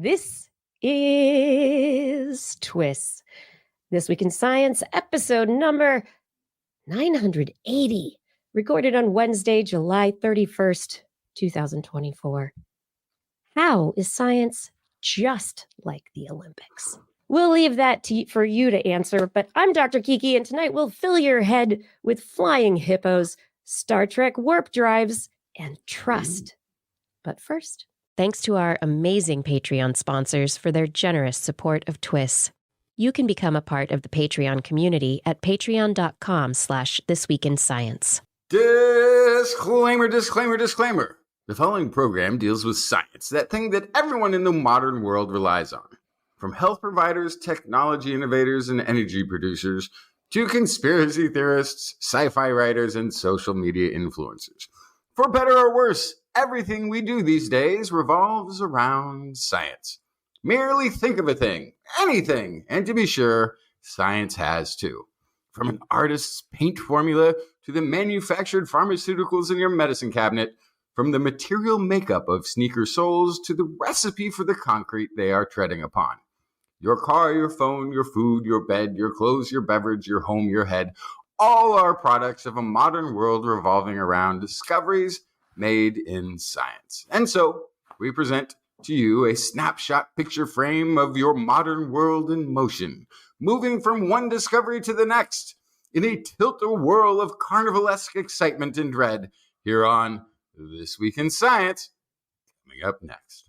This is TWIS. This Week in Science, episode number 980, recorded on Wednesday, July 31st, 2024. How is science just like the Olympics? We'll leave that for you to answer, but I'm Dr. Kiki, and tonight we'll fill your head with flying hippos, Star Trek warp drives, and trust. But first, thanks to our amazing Patreon sponsors for their generous support of TWIS. You can become a part of the Patreon community at patreon.com/thisweekinscience. Disclaimer, disclaimer, disclaimer. The following program deals with science, that thing that everyone in the modern world relies on. From health providers, technology innovators, and energy producers, to conspiracy theorists, sci-fi writers, and social media influencers. For better or worse, everything we do these days revolves around science. Merely think of a thing, anything, and to be sure, science has too. From an artist's paint formula to the manufactured pharmaceuticals in your medicine cabinet, from the material makeup of sneaker soles to the recipe for the concrete they are treading upon. Your car, your phone, your food, your bed, your clothes, your beverage, your home, your head, all are products of a modern world revolving around discoveries made in science. And so, we present to you a snapshot picture frame of your modern world in motion, moving from one discovery to the next, in a tilt-a-whirl of carnivalesque excitement and dread, here on This Week in Science, coming up next.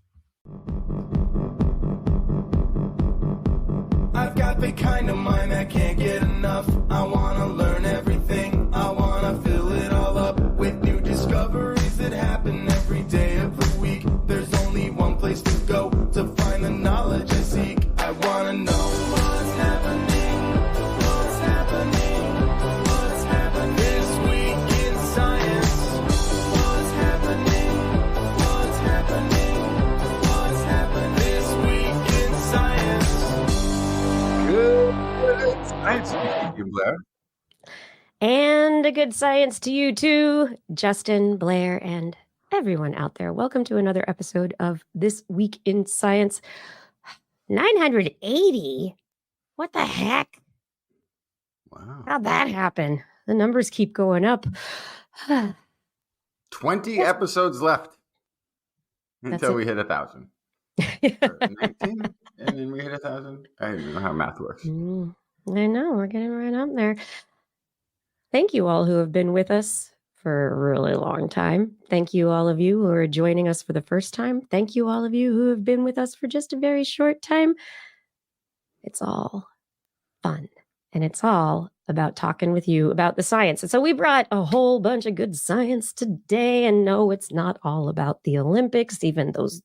I've got the kind of mind that can't get enough. I wanna learn everything. I wanna fill it all up with new discoveries that happen every day of the week. There's only one place to go to find the knowledge I seek. I wanna know what's happening. What's happening? What's happening this week in science? What's happening? What's happening? What's happening this week in science? Good science to you, Blair. And a good science to you too, Justin, Blair, and everyone out there. Welcome to another episode of This Week in Science. 980? What the heck? Wow. How'd that happen? The numbers keep going up. 20 episodes left until it. we hit 1,000. 19, and then we hit 1,000. I don't even know how math works. I know, we're getting right up there. Thank you all who have been with us for a really long time. Thank you all of you who are joining us for the first time. Thank you all of you who have been with us for just a very short time. It's all fun, and it's all about talking with you about the science. And so we brought a whole bunch of good science today, and no, it's not all about the Olympics, even those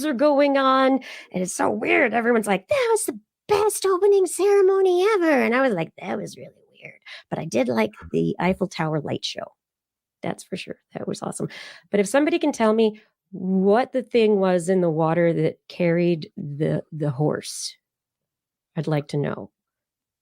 are going on. And it's so weird. Everyone's like, that was the best opening ceremony ever. And I was like, that was really weird. But I did like the Eiffel Tower light show. That's for sure. That was awesome. But if somebody can tell me what the thing was in the water that carried the horse, I'd like to know.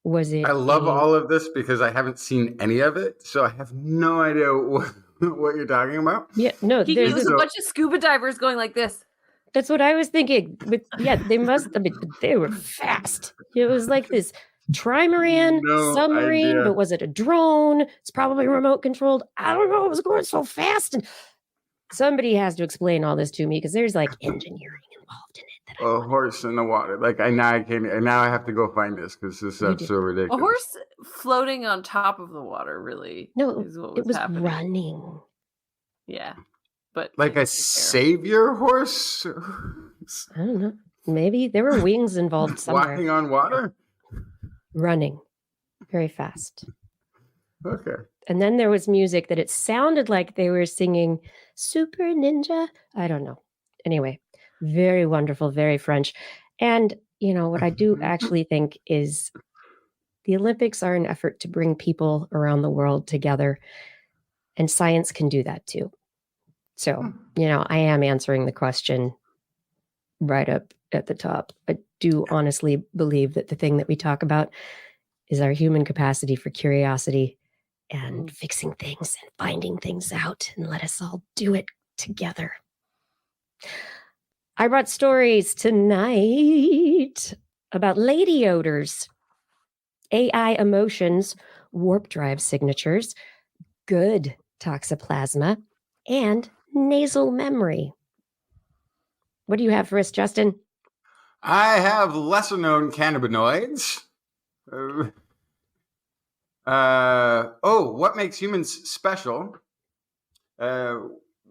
Was it? I love all of this because I haven't seen any of it, so I have no idea what you're talking about. Yeah, no, there's a bunch of scuba divers going like this. That's what I was thinking. But yeah, they must have been, they were fast. It was like this trimaran submarine, idea. But was it a drone? It's probably remote controlled. I don't know. It was going so fast. And somebody has to explain all this to me because there's like engineering involved in it. A horse in the water. Like now I have to go find this because this is so ridiculous. A horse floating on top of the water, really. No, is what it was happening. Running. Yeah, but like a savior horse. I don't know. Maybe there were wings involved somewhere. Walking on water. Running very fast. Okay. And then there was music that it sounded like they were singing Super Ninja. I don't know. Anyway, very wonderful, very French. And, you know, what I do actually think is the Olympics are an effort to bring people around the world together. And science can do that too. So, you know, I am answering the question right up at the top. I do honestly believe that the thing that we talk about is our human capacity for curiosity and fixing things and finding things out, and let us all do it together. I brought stories tonight about lady odors, AI emotions, warp drive signatures, good toxoplasma, and nasal memory. What do you have for us, Justin? I have lesser known cannabinoids. What makes humans special?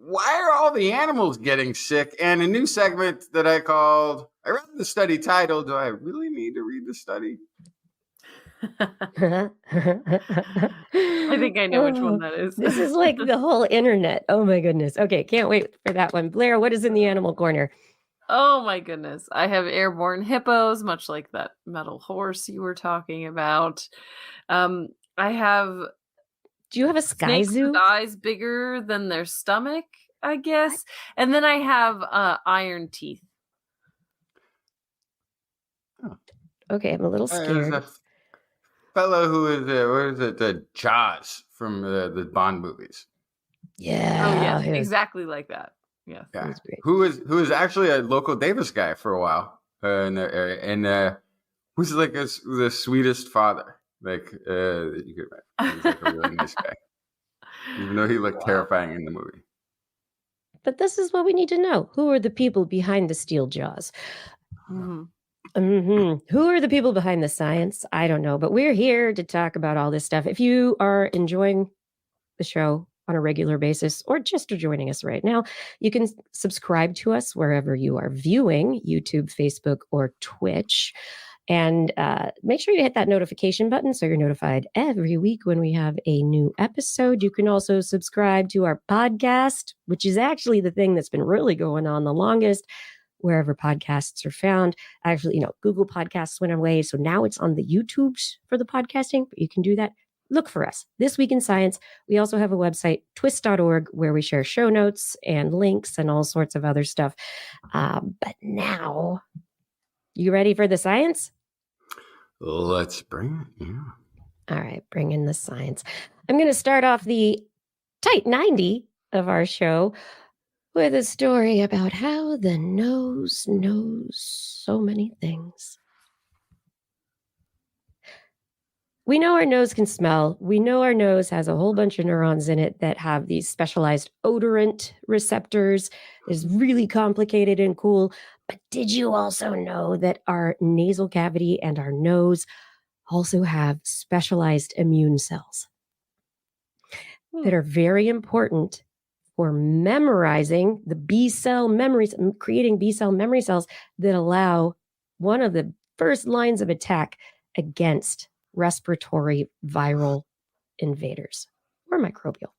Why are all the animals getting sick? And a new segment that I called, I read the study title. Do I really need to read the study? I think I know which one that is. This is like the whole internet. Oh my goodness. Okay, can't wait for that one. Blair, what is in the animal corner? Oh my goodness. I have airborne hippos, much like that metal horse you were talking about. I have Do you have a sky snakes zoo? with eyes bigger than their stomach, I guess. And then I have iron teeth. Okay, I'm a little There's scared. a fellow who is, what is it, the Jaws from the Bond movies. Yeah. Oh yeah, yeah. exactly like that. Yeah. Yeah. was great. Who is actually a local Davis guy for a while in the area, and who's like the sweetest father that you could imagine. He's like a really nice guy, even though he looked terrifying in the movie. But this is what we need to know. Who are the people behind the steel jaws? Mm-hmm. Who are the people behind the science? I don't know, but we're here to talk about all this stuff. If you are enjoying the show on a regular basis or just are joining us right now, you can subscribe to us wherever you are viewing, YouTube, Facebook, or Twitch. And make sure you hit that notification button so you're notified every week when we have a new episode. You can also subscribe to our podcast, which is actually the thing that's been really going on the longest, wherever podcasts are found. Actually, Google Podcasts went away, so now it's on the YouTubes for the podcasting, but you can do that. Look for us, This Week in Science. We also have a website, TWIS.org, where we share show notes and links and all sorts of other stuff. But now, you ready for the science? Let's bring it. Yeah. All right, bring in the science. I'm going to start off the tight 90 of our show with a story about how the nose knows so many things. We know our nose can smell. We know our nose has a whole bunch of neurons in it that have these specialized odorant receptors. It's really complicated and cool. But did you also know that our nasal cavity and our nose also have specialized immune cells that are very important for memorizing the B cell memories, creating B cell memory cells that allow one of the first lines of attack against respiratory viral invaders or microbial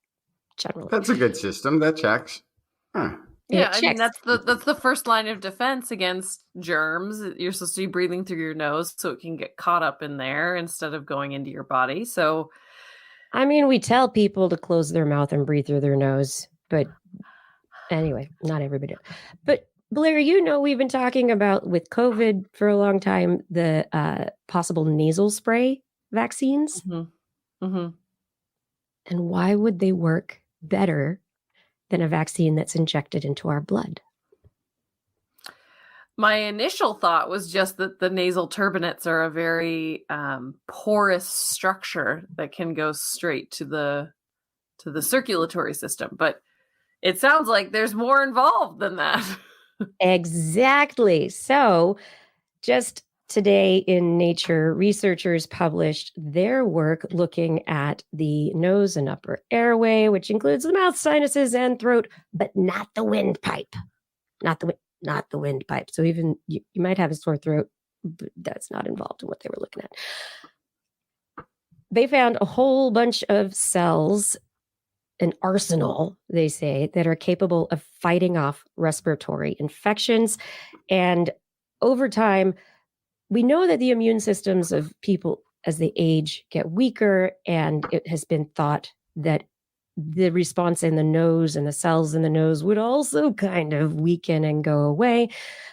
generally. That's a good system. That checks. Huh. Yeah, I mean that's the first line of defense against germs. You're supposed to be breathing through your nose so it can get caught up in there instead of going into your body. So I mean, we tell people to close their mouth and breathe through their nose, but anyway, not everybody. But Blair, we've been talking about with COVID for a long time, the possible nasal spray vaccines. Mm-hmm. Mm-hmm. And why would they work better than a vaccine that's injected into our blood? My initial thought was just that the nasal turbinates are a very porous structure that can go straight to the circulatory system. But it sounds like there's more involved than that. Exactly. So just today in Nature, researchers published their work looking at the nose and upper airway, which includes the mouth, sinuses, and throat, but not the windpipe. Not the windpipe. So even you might have a sore throat, but that's not involved in what they were looking at. They found a whole bunch of cells, an arsenal, they say, that are capable of fighting off respiratory infections. And over time, we know that the immune systems of people as they age get weaker, and it has been thought that the response in the nose and the cells in the nose would also kind of weaken and go away.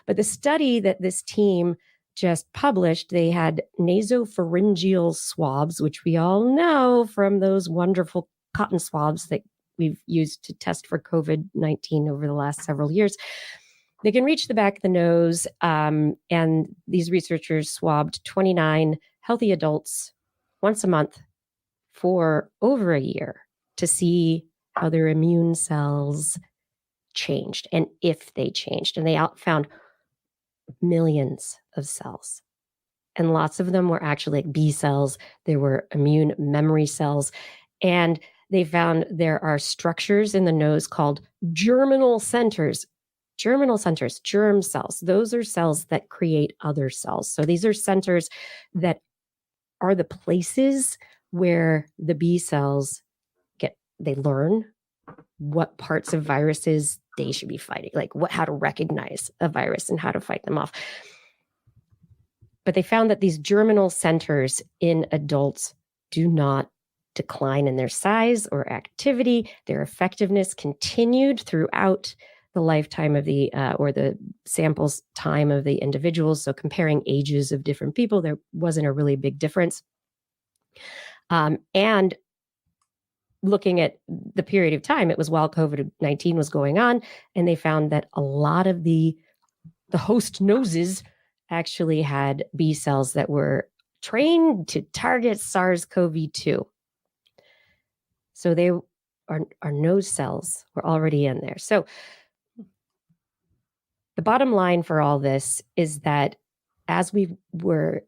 But the study that this team just published, they had nasopharyngeal swabs, which we all know from those wonderful cotton swabs that we've used to test for COVID-19 over the last several years. they can reach the back of the nose. And these researchers swabbed 29 healthy adults once a month for over a year to see how their immune cells changed and if they changed. And they found millions of cells. And lots of them were actually like B cells. There were immune memory cells. And they found there are structures in the nose called germinal centers. Germinal centers, germ cells. Those are cells that create other cells. So these are centers that are the places where the B cells they learn what parts of viruses they should be fighting, like how to recognize a virus and how to fight them off. But they found that these germinal centers in adults do not decline in their size or activity. Their effectiveness continued throughout the lifetime of or the sample's time of the individuals. So comparing ages of different people, there wasn't a really big difference. And looking at the period of time, it was while COVID-19 was going on, and they found that a lot of the host noses actually had B cells that were trained to target SARS-CoV-2. So our nose cells were already in there. So the bottom line for all this is that as we were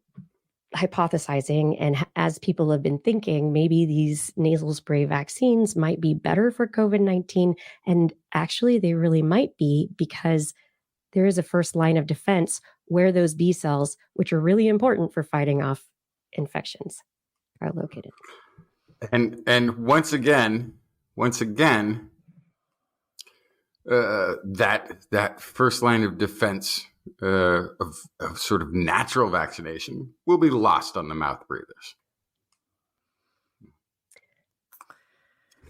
hypothesizing and as people have been thinking, maybe these nasal spray vaccines might be better for COVID-19. And actually, they really might be, because there is a first line of defense where those B cells, which are really important for fighting off infections, are located. And once again, that first line of defense of sort of natural vaccination will be lost on the mouth breathers.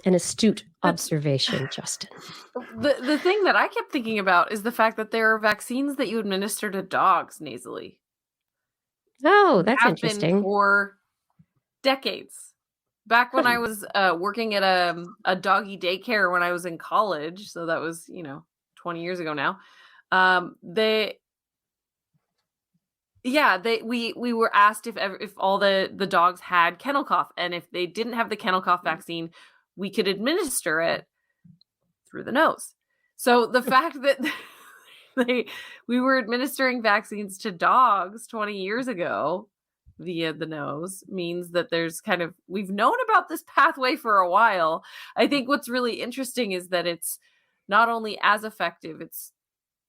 An astute observation, Justin. The thing that I kept thinking about is the fact that there are vaccines that you administer to dogs nasally. Oh, that's have interesting. Been for decades. Back when I was working at a doggy daycare when I was in college, so that was 20 years ago now. We were asked if all the dogs had kennel cough, and if they didn't have the kennel cough vaccine, we could administer it through the nose. So the fact that we were administering vaccines to dogs 20 years ago via the nose means that we've known about this pathway for a while. I think what's really interesting is that it's not only as effective, it's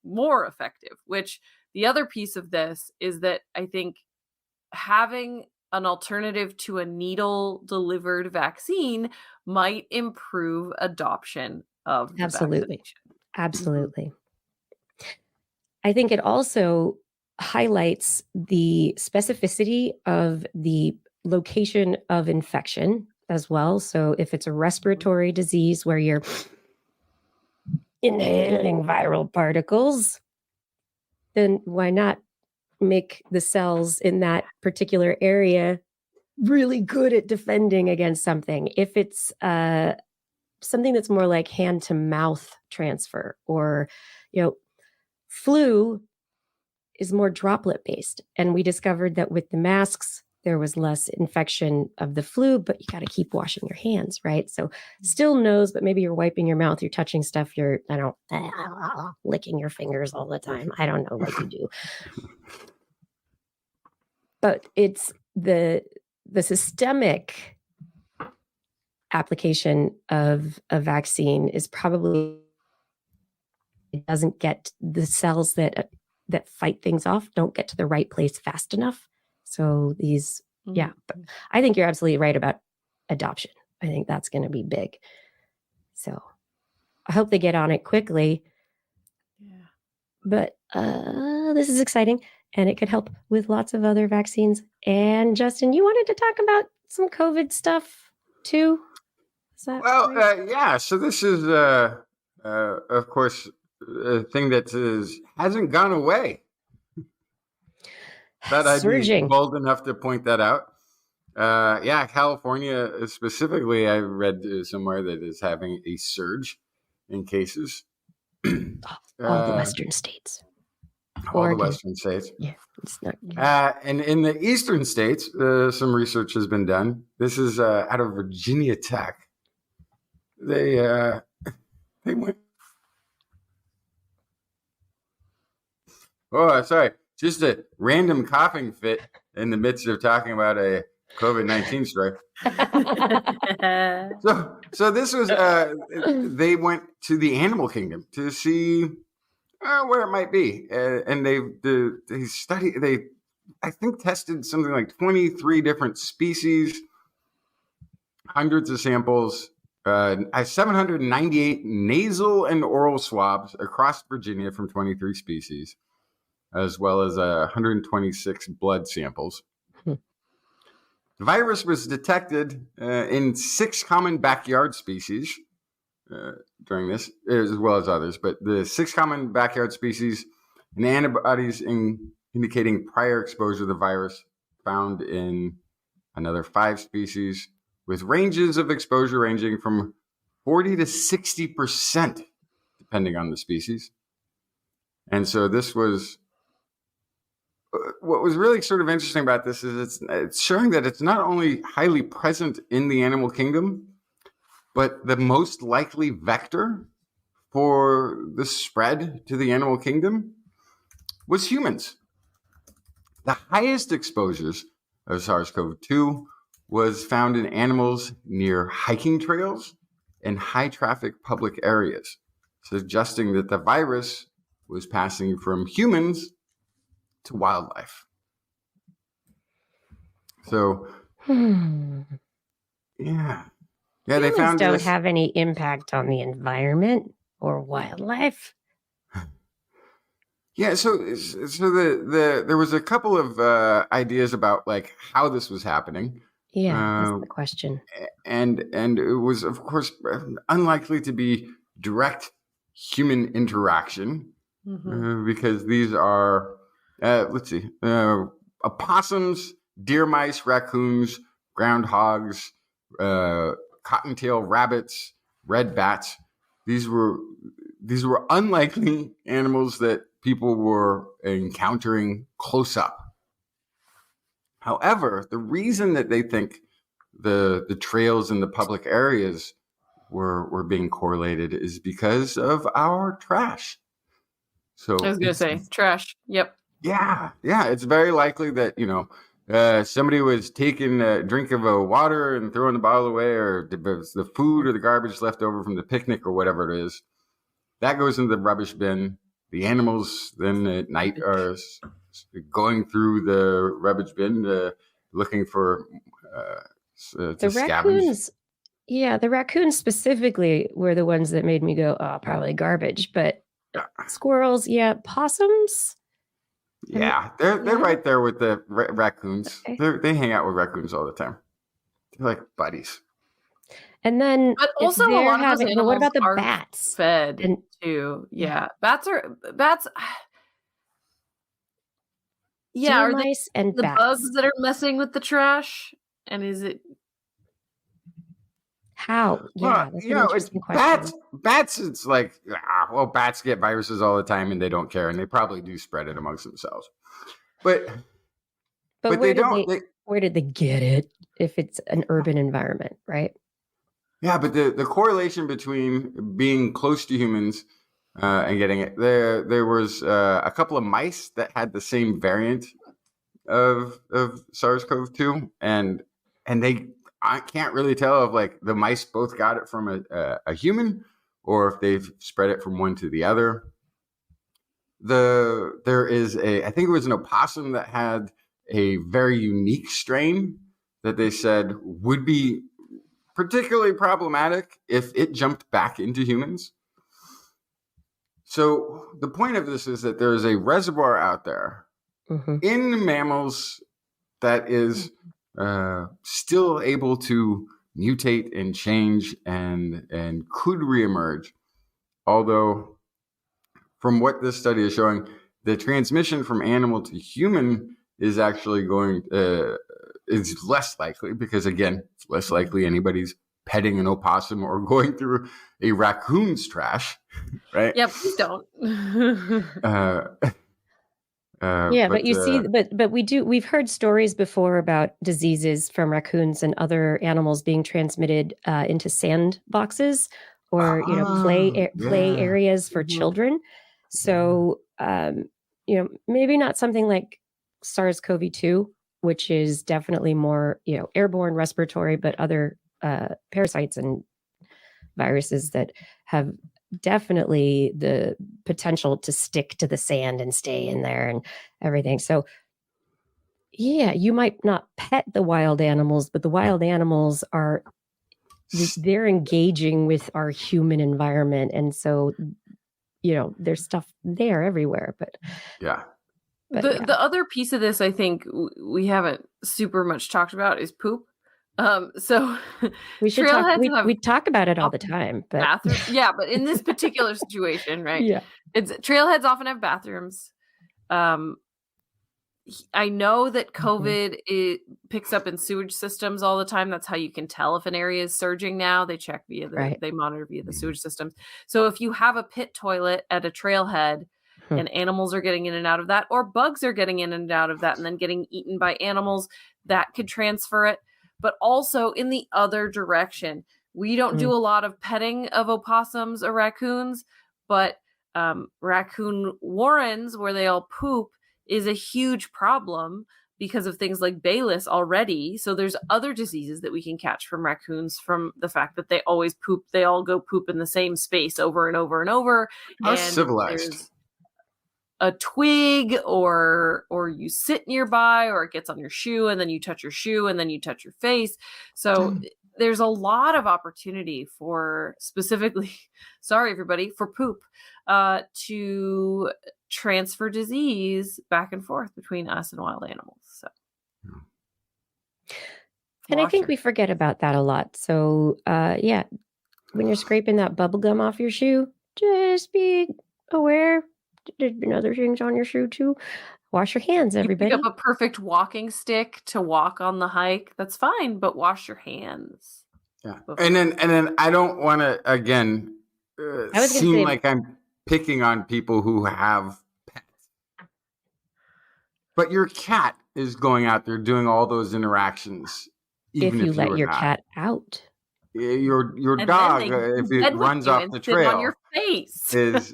more effective, which the other piece of this is that I think having an alternative to a needle delivered vaccine might improve adoption of the vaccination. Absolutely. I think it also highlights the specificity of the location of infection as well. So if it's a respiratory disease where you're inhaling viral particles, then why not make the cells in that particular area really good at defending against something? If it's something that's more like hand to mouth transfer, or flu is more droplet based. And we discovered that with the masks, there was less infection of the flu, but you got to keep washing your hands, right? So still nose, but maybe you're wiping your mouth, you're touching stuff, you're licking your fingers all the time. I don't know what you do. But it's the systemic application of a vaccine is probably, it doesn't get the cells that fight things off, don't get to the right place fast enough. So but I think you're absolutely right about adoption. I think that's going to be big. So I hope they get on it quickly. Yeah. But this is exciting, and it could help with lots of other vaccines. And Justin, you wanted to talk about some COVID stuff too? Is that right? Yeah. So this is, of course, a thing that hasn't gone away. That I'd be bold enough to point that out. California specifically, I read somewhere that is having a surge in cases. All the Western states. all the Oregon. Western states. Yeah, it's not. And in the Eastern states, some research has been done. This is out of Virginia Tech. They went. Oh, sorry. Just a random coughing fit in the midst of talking about a COVID-19 story. So this was. They went to the animal kingdom to see where it might be, and they studied. They, I think, tested something like 23 different species, hundreds of samples. 798 nasal and oral swabs across Virginia from 23 species, as well as 126 blood samples. The virus was detected in 6 common backyard species during this, as well as others, but the 6 common backyard species and antibodies indicating prior exposure to the virus found in another 5 species, with ranges of exposure ranging from 40 to 60%, depending on the species. And so this was, what was really sort of interesting about this is it's showing that it's not only highly present in the animal kingdom, but the most likely vector for the spread to the animal kingdom was humans. The highest exposures of SARS-CoV-2 was found in animals near hiking trails and high traffic public areas, suggesting that the virus was passing from humans to wildlife. So, yeah, they Humans found don't this. have any impact on the environment or wildlife. Yeah, so there was a couple of ideas about like how this was happening. Yeah, that's the question. And it was, of course, unlikely to be direct human interaction because these are, let's see, opossums, deer mice, raccoons, groundhogs, cottontail rabbits, red bats. These were unlikely animals that people were encountering close up. However, the reason that they think the trails in the public areas were being correlated is because of our trash. So I was going to say trash. Yep. Yeah. It's very likely that, somebody was taking a drink of water and throwing the bottle away, or the food or the garbage left over from the picnic or whatever it is. That goes into the rubbish bin. The animals then at night are going through the rubbish bin looking for the raccoons. Yeah, the raccoons specifically were the ones that made me go, oh, probably garbage. But squirrels, possums. Yeah, they're right there with the raccoons. Okay. They hang out with raccoons all the time. They're like buddies. And then, but also a lot of those animals what about the are bats? Fed too. Yeah, bats. Yeah, are mice and the bats. bugs that are messing with the trash? And is it how? Yeah, that's an interesting question. Bats. It's like, bats get viruses all the time, and they don't care, and they probably do spread it amongst themselves. But they don't. Where did they get it? If it's an urban environment, right? Yeah, but the correlation between being close to humans and getting it, there was a couple of mice that had the same variant of SARS-CoV-2, and I can't really tell if like the mice both got it from a human or if they've spread it from one to the other. There is I think it was an opossum that had a very unique strain that they said would be particularly problematic if it jumped back into humans. So the point of this is that there is a reservoir out there in mammals that is still able to mutate and change and could reemerge. Although, from what this study is showing, the transmission from animal to human is actually is less likely because, again, it's less likely anybody's petting an opossum or going through a raccoon's trash, right? Yeah, please don't. But you see, but we've heard stories before about diseases from raccoons and other animals being transmitted into sandboxes or play areas for children. So maybe not something like SARS-CoV-2, which is definitely more airborne, respiratory, but other parasites and viruses that have definitely the potential to stick to the sand and stay in there and everything. So yeah, you might not pet the wild animals, but the wild animals they're engaging with our human environment. And so, there's stuff there everywhere, but yeah. The other piece of this, I think we haven't super much talked about is poop. So we should we talk about it all the time, but but in this particular situation, right? Yeah. Trailheads often have bathrooms. I know that COVID it picks up in sewage systems all the time. That's how you can tell if an area is surging now. They check they monitor via the sewage systems. So if you have a pit toilet at a trailhead and animals are getting in and out of that, or bugs are getting in and out of that and then getting eaten by animals, that could transfer it. But also in the other direction, we don't do a lot of petting of opossums or raccoons, but raccoon warrens where they all poop is a huge problem because of things like Bayless already. So there's other diseases that we can catch from raccoons from the fact that they always poop. They all go poop in the same space over and over and over. How civilized. A twig or you sit nearby or it gets on your shoe and then you touch your shoe and then you touch your face. So there's a lot of opportunity for specifically, sorry everybody, for poop to transfer disease back and forth between us and wild animals. So and I think we forget about that a lot. So when you're scraping that bubble gum off your shoe, just be aware there's been other things on your shoe too. Wash your hands, everybody. You pick up a perfect walking stick to walk on the hike. That's fine, but wash your hands. Yeah, and then I don't want to again seem like I'm picking on people who have pets, but your cat is going out there doing all those interactions. Even if you let your cat out. Your dog, if it runs off the trail, on your face. is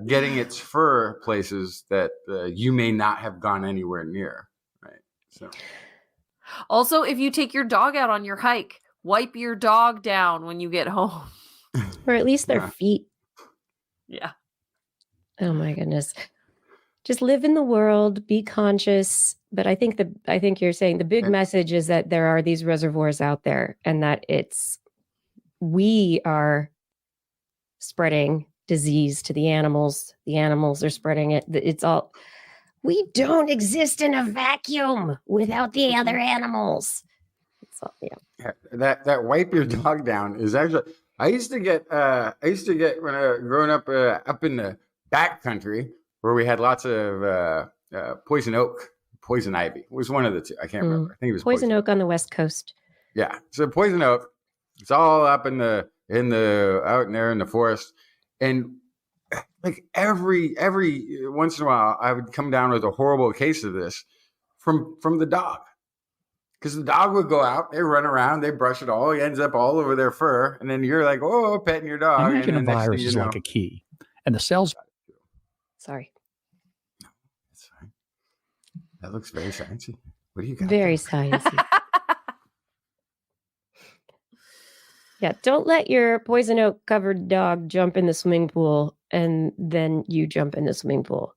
getting its fur places that you may not have gone anywhere near, right? So, also, if you take your dog out on your hike, wipe your dog down when you get home, or at least their feet. Yeah. Oh my goodness. Just live in the world, be conscious. But I think you're saying the big message is that there are these reservoirs out there and that we are spreading disease to the animals. The animals are spreading it. We don't exist in a vacuum without the other animals. So, yeah. That wipe your dog down is actually, I used to get when I was growing up in the back country where we had lots of poison oak. Poison ivy was one of the two. I can't remember. I think it was poison oak on the West Coast. Yeah. So poison oak, it's all up out there in the forest. And like every once in a while, I would come down with a horrible case of this from the dog. Because the dog would go out, they run around, they brush it all, it ends up all over their fur. And then you're like, oh, petting your dog. Imagine a virus is like a key. And the cells. Sorry. That's fine. That looks very sciencey. What do you got? Very sciencey. Yeah, don't let your poison oak covered dog jump in the swimming pool and then you jump in the swimming pool.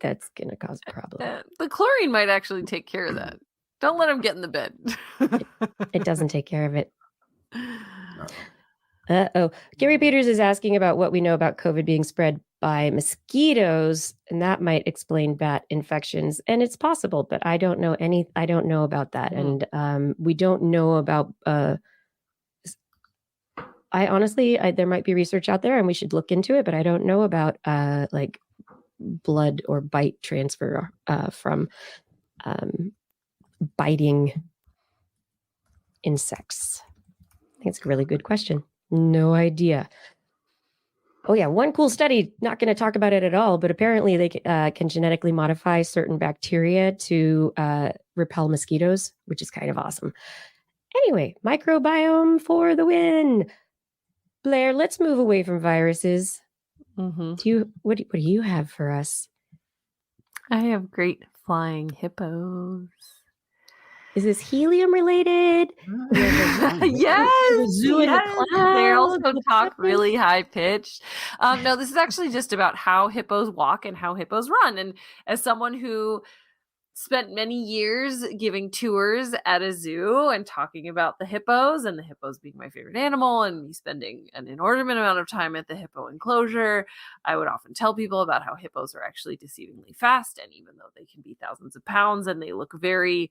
That's going to cause a problem. The chlorine might actually take care of that. Don't let him get in the bed. It doesn't take care of it. Uh-oh. Gary Peters is asking about what we know about COVID being spread by mosquitoes, and that might explain bat infections. And it's possible, but I don't know about that. And we don't know about I honestly, there might be research out there and we should look into it, but I don't know about like blood or bite transfer from biting insects. think it's a really good question. No idea. Oh yeah, one cool study, not going to talk about it at all, but apparently they can genetically modify certain bacteria to repel mosquitoes, which is kind of awesome. Anyway, microbiome for the win. Blair, let's move away from viruses. Mm-hmm. What do you have for us? I have great flying hippos. Is this helium related? Yes, zoo in the clouds. They also talk really high pitched. No, this is actually just about how hippos walk and how hippos run. And as someone who spent many years giving tours at a zoo and talking about the hippos, and the hippos being my favorite animal, and me spending an inordinate amount of time at the hippo enclosure, I would often tell people about how hippos are actually deceivingly fast. And even though they can be thousands of pounds and they look very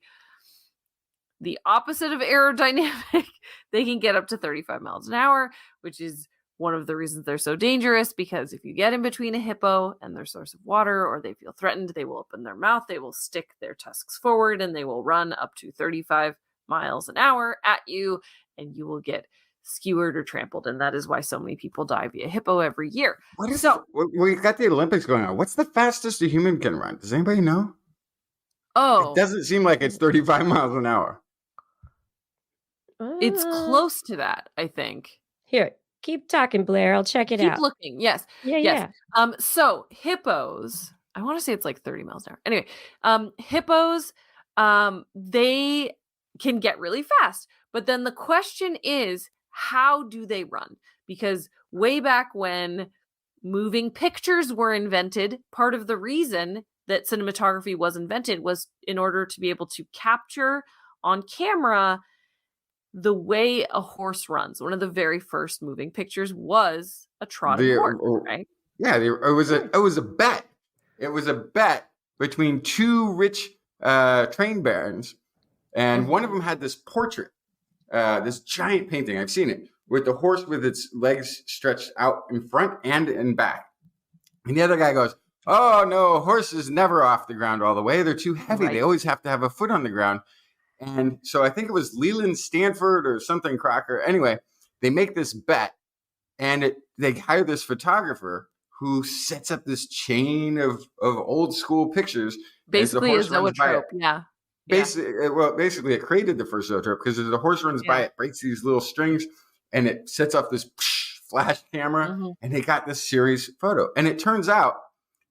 the opposite of aerodynamic, they can get up to 35 miles an hour, which is one of the reasons they're so dangerous, because if you get in between a hippo and their source of water, or they feel threatened, they will open their mouth, they will stick their tusks forward, and they will run up to 35 miles an hour at you, and you will get skewered or trampled. And that is why so many people die via hippo every year. We got the Olympics going on. What's the fastest a human can run? Does anybody know? It doesn't seem like it's 35 miles an hour. It's close to that, I think. Here, keep talking, Blair. I'll check it out. Keep looking. Yes. Yeah. So hippos, I want to say it's like 30 miles an hour. Anyway, hippos, they can get really fast. But then the question is, how do they run? Because way back when moving pictures were invented, part of the reason that cinematography was invented was in order to be able to capture on camera the way a horse runs. One of the very first moving pictures was a trotting horse, right? Yeah, it was a bet. It was a bet between two rich train barons, and one of them had this portrait, this giant painting. I've seen it with the horse with its legs stretched out in front and in back. And the other guy goes, "Oh no, horses never off the ground all the way. They're too heavy. Right. They always have to have a foot on the ground." And so I think it was Leland Stanford or something Crocker. Anyway, they make this bet, and they hire this photographer who sets up this chain of old school pictures. Basically a zoetrope, yeah. Basically, it created the first zoetrope because as the horse runs by, it breaks these little strings, and it sets off this flash camera, and they got this series photo. And it turns out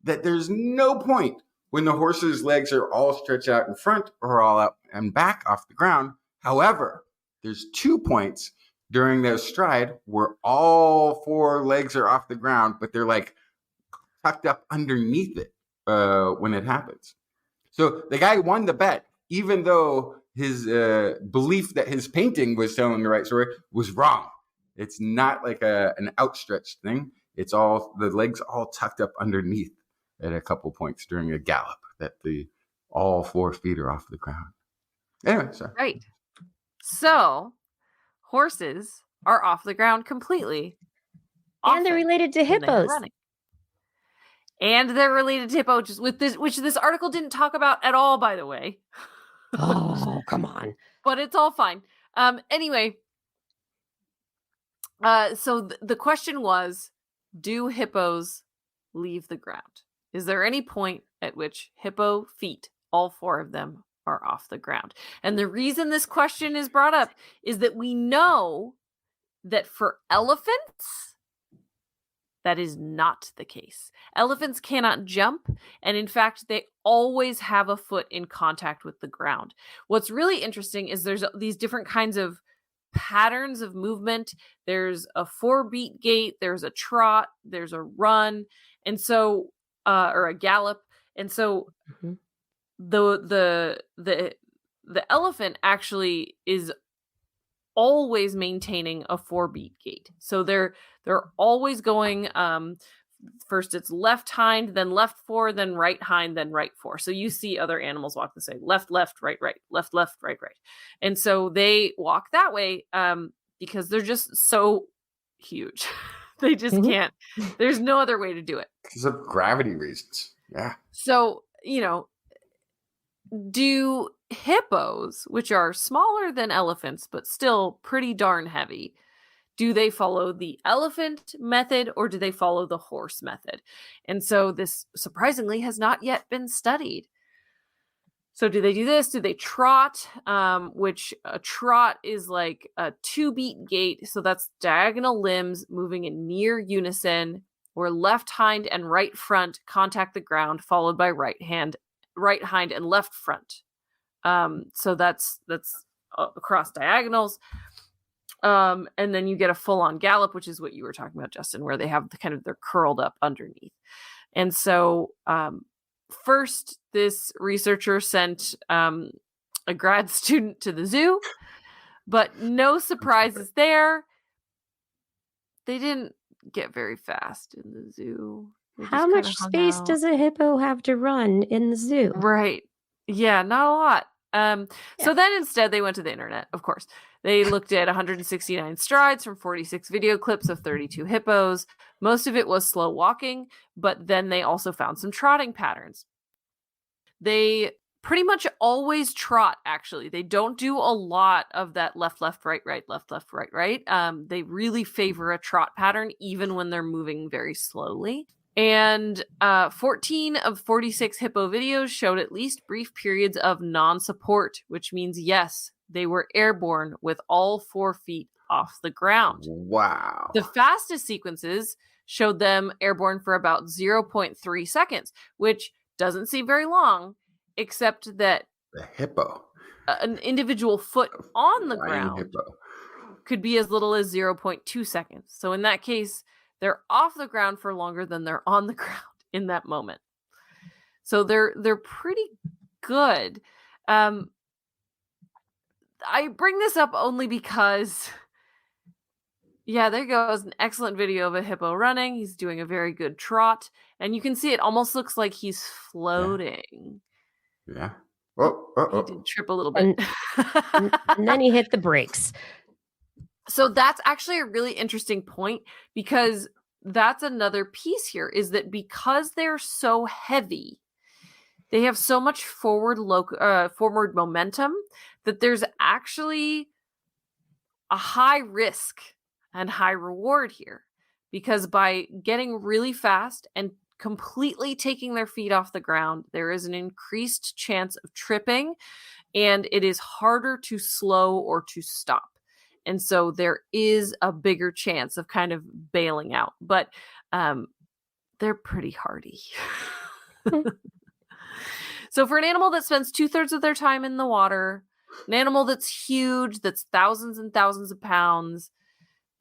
that there's no point when the horse's legs are all stretched out in front or all out and back off the ground. However, there's 2 points during their stride where all 4 legs are off the ground, but they're like tucked up underneath it when it happens. So the guy won the bet, even though his belief that his painting was telling the right story was wrong. It's not like an outstretched thing. It's all the legs all tucked up underneath at a couple points during a gallop that all 4 feet are off the ground. Anyway, sorry. Right. So horses are off the ground completely. And they're related to hippos. And they're related to hippos, which this article didn't talk about at all, by the way. Oh, come on. But it's all fine. Anyway, so the question was, do hippos leave the ground? Is there any point at which hippo feet, all 4 of them, are off the ground? And the reason this question is brought up is that we know that for elephants, that is not the case. Elephants cannot jump, and in fact, they always have a foot in contact with the ground. What's really interesting is there's these different kinds of patterns of movement. There's a 4-beat gait, there's a trot, there's a run, and so or a gallop. And so the elephant actually is always maintaining a 4-beat gait. So they're always going first it's left hind, then left 4, then right hind, then right 4. So you see other animals walk the same, left, right, left, right. And so they walk that way because they're just so huge. They just can't. There's no other way to do it. Because of gravity reasons. Yeah. So, do hippos, which are smaller than elephants but still pretty darn heavy, do they follow the elephant method or do they follow the horse method? And so this surprisingly has not yet been studied. So do they do this? Do they trot? Which a trot is like a 2-beat gait. So that's diagonal limbs moving in near unison, where left hind and right front contact the ground, followed by right hind and left front. So that's across diagonals. And then you get a full-on gallop, which is what you were talking about, Justin, where they have they're curled up underneath. And so first, this researcher sent a grad student to the zoo, but no surprises there. They didn't get very fast in the zoo. How much space does a hippo have to run in the zoo? Right. Yeah, not a lot. So then instead they went to the internet, of course. They looked at 169 strides from 46 video clips of 32 hippos. Most of it was slow walking, but then they also found some trotting patterns. They pretty much always trot, actually. They don't do a lot of that left, right, left, right. They really favor a trot pattern, even when they're moving very slowly. And 14 of 46 hippo videos showed at least brief periods of non-support, which means, yes, they were airborne with all 4 feet off the ground. Wow. The fastest sequences showed them airborne for about 0.3 seconds, which doesn't seem very long, except that the hippo, an individual foot on the ground, hippo, could be as little as 0.2 seconds. So in that case, they're off the ground for longer than they're on the ground in that moment. So they're pretty good. I bring this up only because, yeah, there goes an excellent video of a hippo running. He's doing a very good trot, and you can see it almost looks like he's floating. Yeah. He did trip a little bit. And then he hit the brakes. So that's actually a really interesting point, because that's another piece here, is that because they're so heavy, they have so much forward momentum that there's actually a high risk and high reward here, because by getting really fast and completely taking their feet off the ground, there is an increased chance of tripping, and it is harder to slow or to stop. And so there is a bigger chance of kind of bailing out, but they're pretty hardy. So for an animal that spends 2/3 of their time in the water, an animal that's huge, that's thousands and thousands of pounds,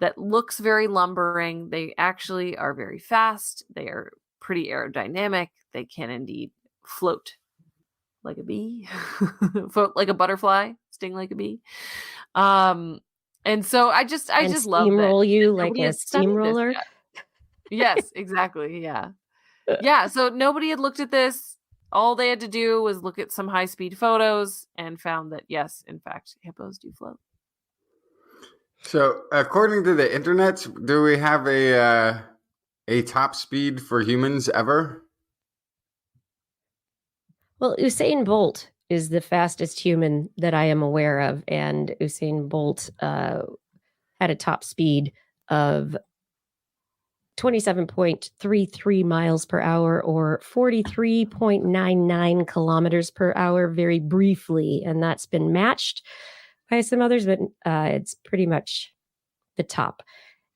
that looks very lumbering, they actually are very fast. They are pretty aerodynamic. They can indeed float like a bee, float like a butterfly, sting like a bee. And so I just love that. Steamroll you like a steamroller. Yes, exactly. Yeah. Yeah. So nobody had looked at this. All they had to do was look at some high-speed photos and found that, yes, in fact, hippos do float. So according to the internet, do we have a top speed for humans ever? Well, Usain Bolt is the fastest human that I am aware of, and Usain Bolt had a top speed of 27.33 miles per hour or 43.99 kilometers per hour very briefly, and that's been matched by some others, but it's pretty much the top.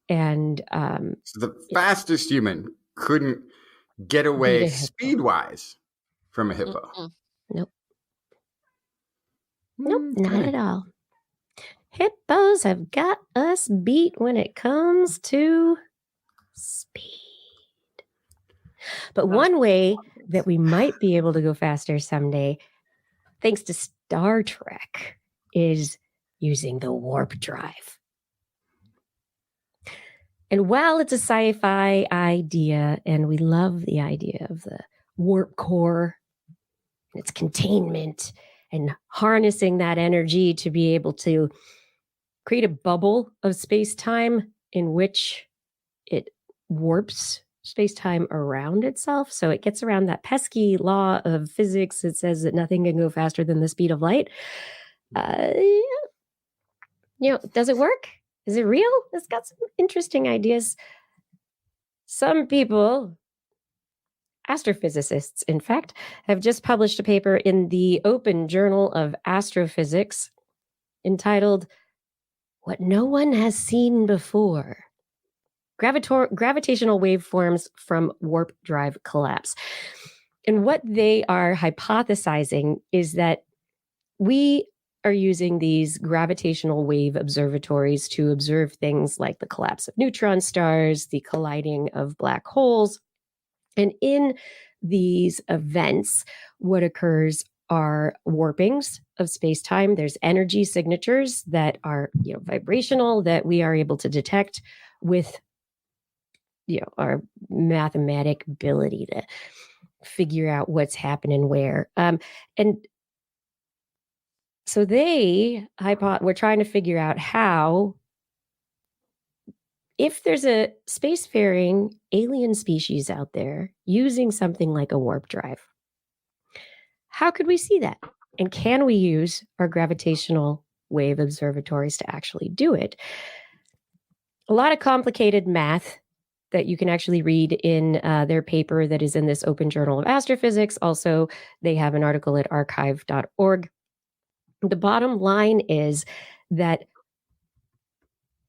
And so the fastest human couldn't get away speed-wise from a hippo. Mm-mm. Nope. Nope, not at all. Hippos have got us beat when it comes to speed. But one way that we might be able to go faster someday, thanks to Star Trek, is using the warp drive. And while it's a sci-fi idea, and we love the idea of the warp core, its containment, and harnessing that energy to be able to create a bubble of space-time in which it warps space-time around itself. So it gets around that pesky law of physics that says that nothing can go faster than the speed of light. Does it work? Is it real? It's got some interesting ideas. Some people, astrophysicists, in fact, have just published a paper in the Open Journal of Astrophysics entitled "What No One Has Seen Before: Gravitational Waveforms from Warp Drive Collapse." And what they are hypothesizing is that we are using these gravitational wave observatories to observe things like the collapse of neutron stars, the colliding of black holes. And in these events, what occurs are warpings of space-time. There's energy signatures that are, vibrational, that we are able to detect with, our mathematic ability to figure out what's happening where. And so we're trying to figure out how, if there's a spacefaring alien species out there using something like a warp drive, how could we see that? And can we use our gravitational wave observatories to actually do it? A lot of complicated math that you can actually read in their paper that is in this Open Journal of Astrophysics. Also, they have an article at archive.org. The bottom line is that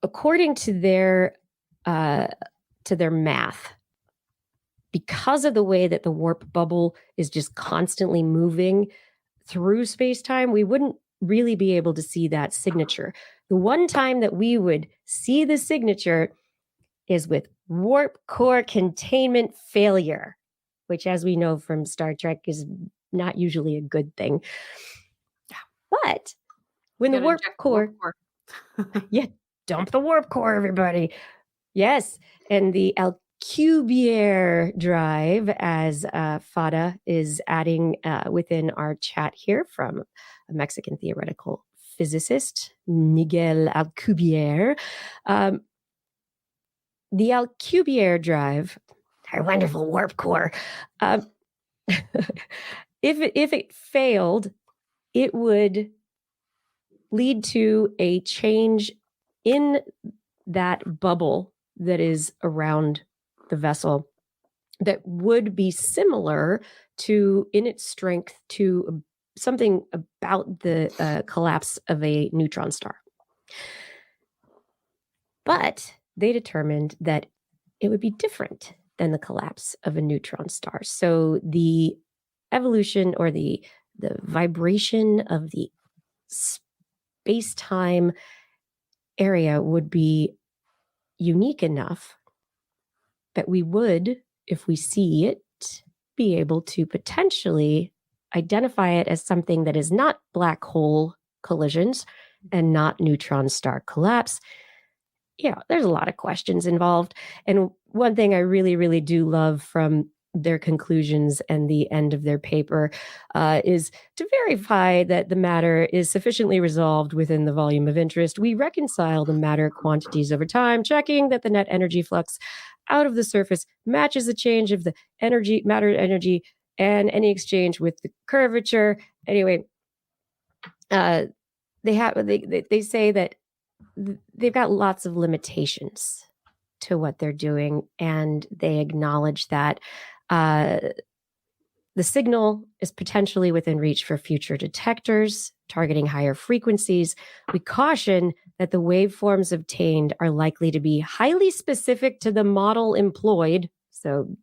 according to their math, because of the way that the warp bubble is just constantly moving through space-time, we wouldn't really be able to see that signature. The one time that we would see the signature is with warp core containment failure, which, as we know from Star Trek, is not usually a good thing. But when the warp core, dump the warp core, everybody. Yes, and the Alcubierre drive, as Fada is adding within our chat here from a Mexican theoretical physicist, Miguel Alcubierre. The Alcubierre drive, our wonderful warp core, if it failed, it would lead to a change in that bubble that is around the vessel that would be similar to, in its strength, to something about the collapse of a neutron star. But they determined that it would be different than the collapse of a neutron star. So the evolution, or the vibration of the space-time area, would be unique enough that we would, if we see it, be able to potentially identify it as something that is not black hole collisions and not neutron star collapse. There's a lot of questions involved. And one thing I really, really do love from their conclusions and the end of their paper is to verify that the matter is sufficiently resolved within the volume of interest. We reconcile the matter quantities over time, checking that the net energy flux out of the surface matches the change of the matter energy, and any exchange with the curvature. Anyway, they say that they've got lots of limitations to what they're doing, and they acknowledge that the signal is potentially within reach for future detectors targeting higher frequencies. We caution that the waveforms obtained are likely to be highly specific to the model employed. So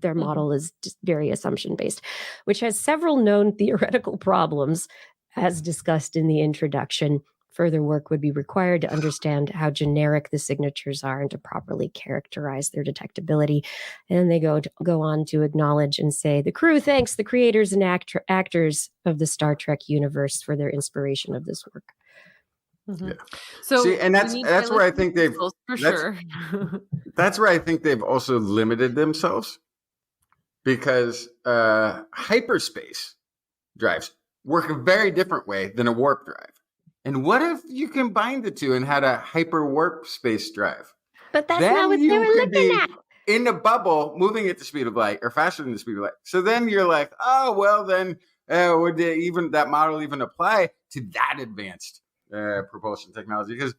their model is just very assumption-based, which has several known theoretical problems, as discussed in the introduction. Further work would be required to understand how generic the signatures are and to properly characterize their detectability. And they go on to acknowledge and say, the crew thanks the creators and actors of the Star Trek universe for their inspiration of this work. Mm-hmm. Yeah. So, see, and that's where I think they've for sure. That's where I think they've also limited themselves, because hyperspace drives work a very different way than a warp drive. And what if you combined the two and had a hyper warp space drive? But that's not what they were looking at. in a bubble, moving at the speed of light or faster than the speed of light. So then you're like, oh, well, then would that model even apply to that advanced propulsion technology? Because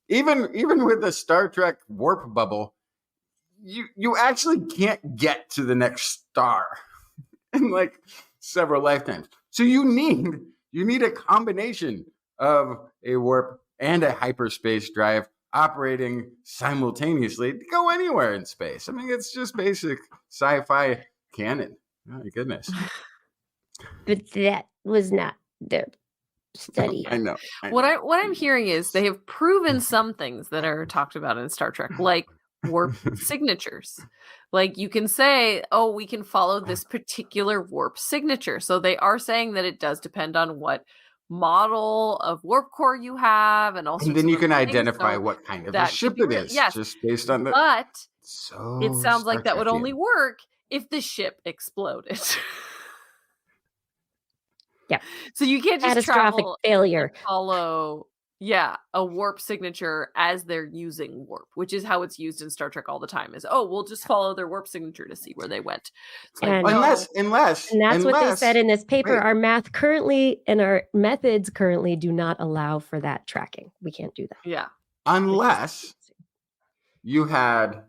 even with the Star Trek warp bubble, you actually can't get to the next star in like several lifetimes. So you need a combination of a warp and a hyperspace drive operating simultaneously to go anywhere in space. I mean, it's just basic sci-fi canon. Oh my goodness. But that was not the study. I know. What I'm hearing is they have proven some things that are talked about in Star Trek, like warp signatures. Like you can say, oh, we can follow this particular warp signature. So they are saying that it does depend on what model of warp core you have, and also then you can identify what kind of a ship it is, just based on the. But so it sounds like that would only Trekian. work if the ship exploded. Yeah. So you can't just Catastrophic travel failure. and follow a warp signature as they're using warp, which is how it's used in Star Trek all the time. Is we'll just follow their warp signature to see where they went. It's like, And- unless And that's what they said in this paper. wait. Our math currently and our methods currently do not allow for that tracking. We can't do that. yeah. Unless you had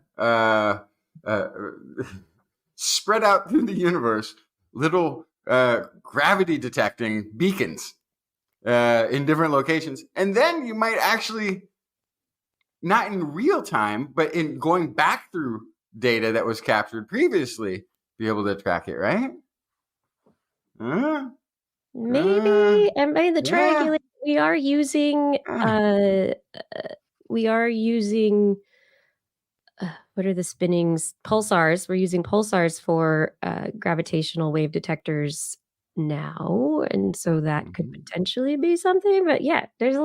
spread out through the universe little gravity detecting beacons in different locations, and then you might actually, not in real time, but in going back through data that was captured previously, be able to track it, right? Maybe. And by the yeah. triangulation, we are using what are the spinnings? Pulsars. We're using pulsars for gravitational wave detectors now, and so that could potentially be something. But yeah, there's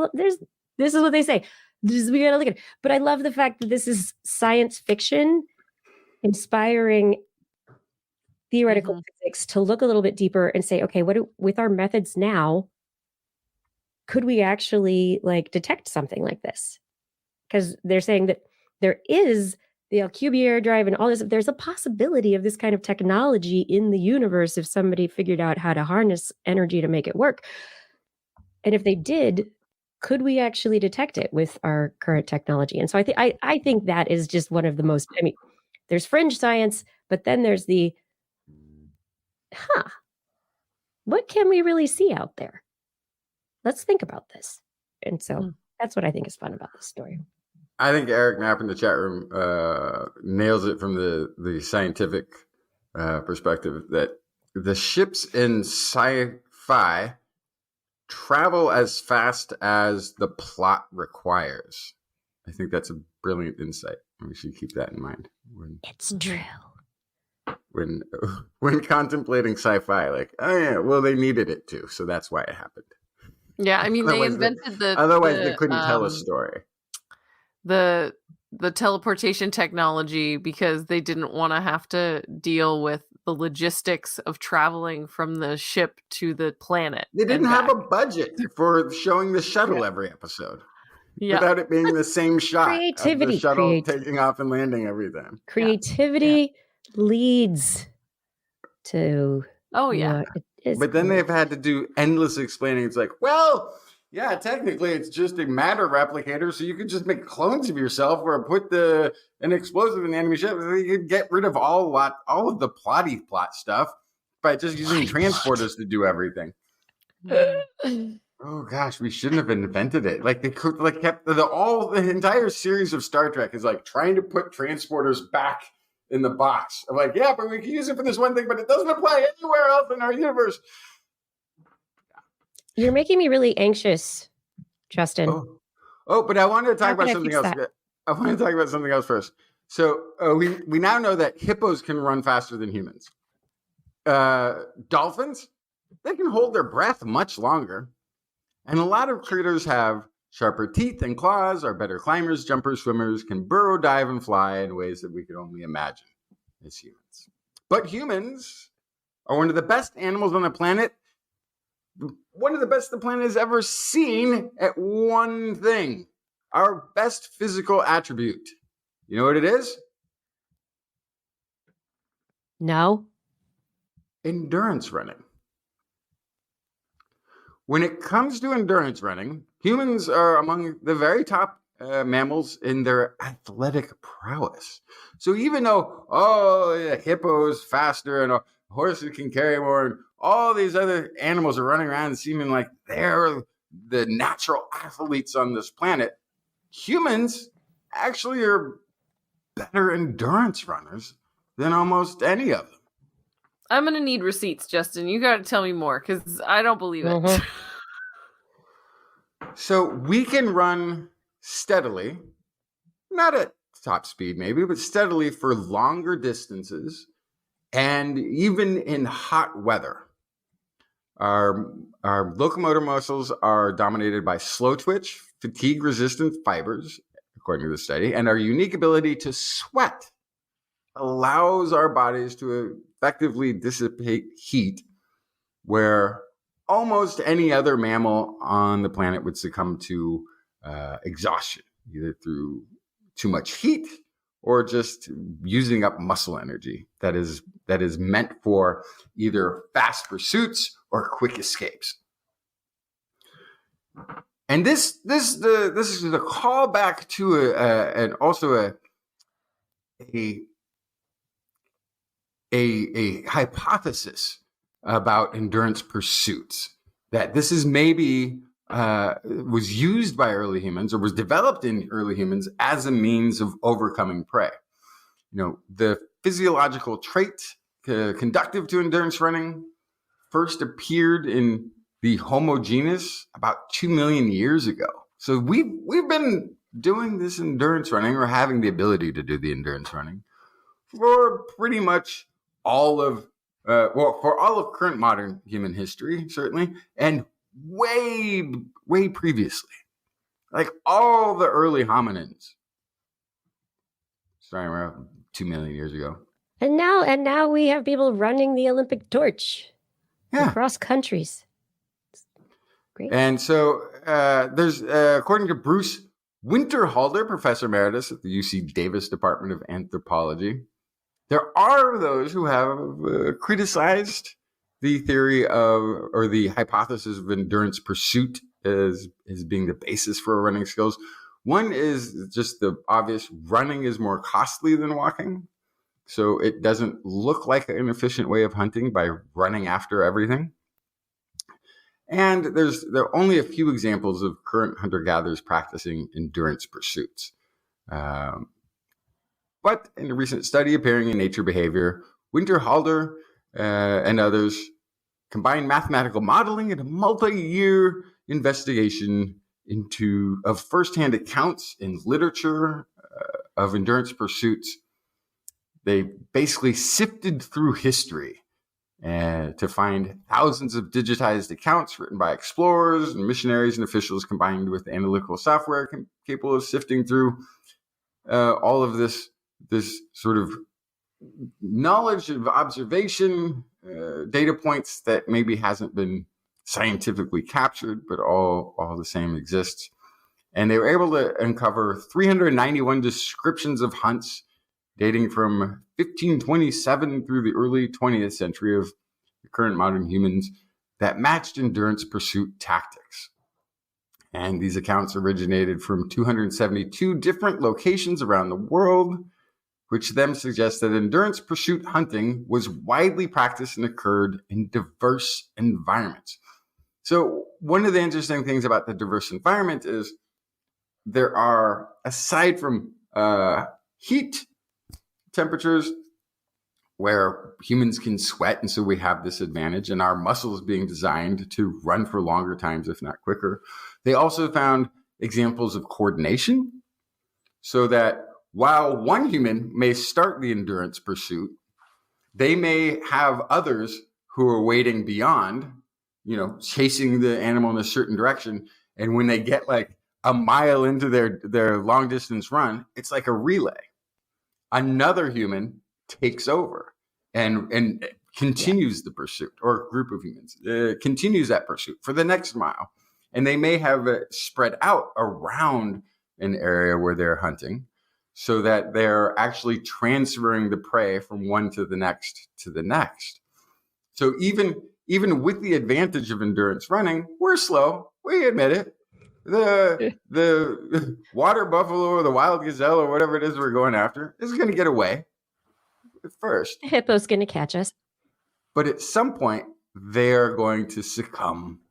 this is what they say. We gotta look at it. But I love the fact that this is science fiction inspiring theoretical physics to look a little bit deeper and say, okay, with our methods now, could we actually like detect something like this? Because they're saying that there is the Alcubierre drive and all this. There's a possibility of this kind of technology in the universe if somebody figured out how to harness energy to make it work. And if they did, could we actually detect it with our current technology? And so I think that is just one of the most, I mean, there's fringe science, but then there's the, what can we really see out there? Let's think about this. And so that's what I think is fun about this story. I think Eric Knapp in the chat room nails it from the scientific perspective that the ships in sci-fi travel as fast as the plot requires. I think that's a brilliant insight. We should keep that in mind. It's true. When contemplating sci-fi, like, oh yeah, well, they needed it too, so that's why it happened. Yeah, I mean, they invented otherwise they couldn't tell a story. The teleportation technology because they didn't want to have to deal with the logistics of traveling from the ship to the planet. They didn't have a budget for showing the shuttle every episode. Without it being the same shot. Creativity. Of the shuttle taking off and landing every time. Creativity leads to what it is. But then they've had to do endless explaining. It's like, well, yeah, technically it's just a matter replicator, so you could just make clones of yourself or put an explosive in the enemy ship. So you could get rid of all of the plot stuff by just using transporters to do everything. Oh gosh, we shouldn't have invented it. Like they could kept the entire series of Star Trek is like trying to put transporters back in the box. I'm like, yeah, but we can use it for this one thing, but it doesn't apply anywhere else in our universe. You're making me really anxious, Justin. But I wanted to talk about something else. I want to talk about something else first. So we now know that hippos can run faster than humans. Dolphins, they can hold their breath much longer. And a lot of critters have sharper teeth and claws, are better climbers, jumpers, swimmers, can burrow, dive, and fly in ways that we could only imagine as humans. But humans are one of the best animals on the planet. One of the best the planet has ever seen at one thing. Our best physical attribute. You know what it is? No. Endurance running. When it comes to endurance running, humans are among the very top mammals in their athletic prowess. So even though, hippos faster and horses can carry more, and all these other animals are running around seeming like they're the natural athletes on this planet, humans actually are better endurance runners than almost any of them. I'm going to need receipts, Justin. You got to tell me more because I don't believe it. Mhm. So we can run steadily, not at top speed maybe, but steadily for longer distances and even in hot weather. Our locomotor muscles are dominated by slow twitch, fatigue-resistant fibers, according to the study, and our unique ability to sweat allows our bodies to effectively dissipate heat where almost any other mammal on the planet would succumb to exhaustion, either through too much heat or just using up muscle energy that is meant for either fast pursuits or quick escapes. And this is a callback to a hypothesis about endurance pursuits, that this is maybe was used by early humans or was developed in early humans as a means of overcoming prey. The physiological trait conductive to endurance running first appeared in the Homo genus about 2 million years ago. So we've been doing this endurance running, or having the ability to do the endurance running, for pretty much all of current modern human history, certainly, and way previously, like all the early hominins, starting around 2 million years ago. And now we have people running the Olympic torch across countries. Great. And so there's, according to Bruce Winterhalter, professor emeritus at the UC Davis Department of Anthropology, there are those who have criticized the theory of, or the hypothesis of, endurance pursuit as being the basis for running skills. One is just the obvious: running is more costly than walking. So it doesn't look like an efficient way of hunting by running after everything. And there are only a few examples of current hunter-gatherers practicing endurance pursuits. But in a recent study appearing in Nature Behavior, Winterhalter and others combined mathematical modeling and a multi-year investigation of firsthand accounts in literature of endurance pursuits. They basically sifted through history to find thousands of digitized accounts written by explorers and missionaries and officials, combined with analytical software capable of sifting through all of this sort of knowledge of observation, data points that maybe hasn't been scientifically captured, but all the same exists. And they were able to uncover 391 descriptions of hunts dating from 1527 through the early 20th century of the current modern humans that matched endurance pursuit tactics. And these accounts originated from 272 different locations around the world, which then suggests that endurance pursuit hunting was widely practiced and occurred in diverse environments. So one of the interesting things about the diverse environment is there are, aside from heat temperatures where humans can sweat, and so we have this advantage, and our muscles being designed to run for longer times, if not quicker. They also found examples of coordination, so that while one human may start the endurance pursuit, they may have others who are waiting beyond, chasing the animal in a certain direction. And when they get like a mile into their long distance run, it's like a relay. Another human takes over and continues the pursuit, or a group of humans continues that pursuit for the next mile. And they may have it spread out around an area where they're hunting. so that they're actually transferring the prey from one to the next to the next. So even with the advantage of endurance running, we're slow. We admit it. The water buffalo or the wild gazelle or whatever it is we're going after is going to get away at first. The hippo's going to catch us. But at some point, they're going to succumb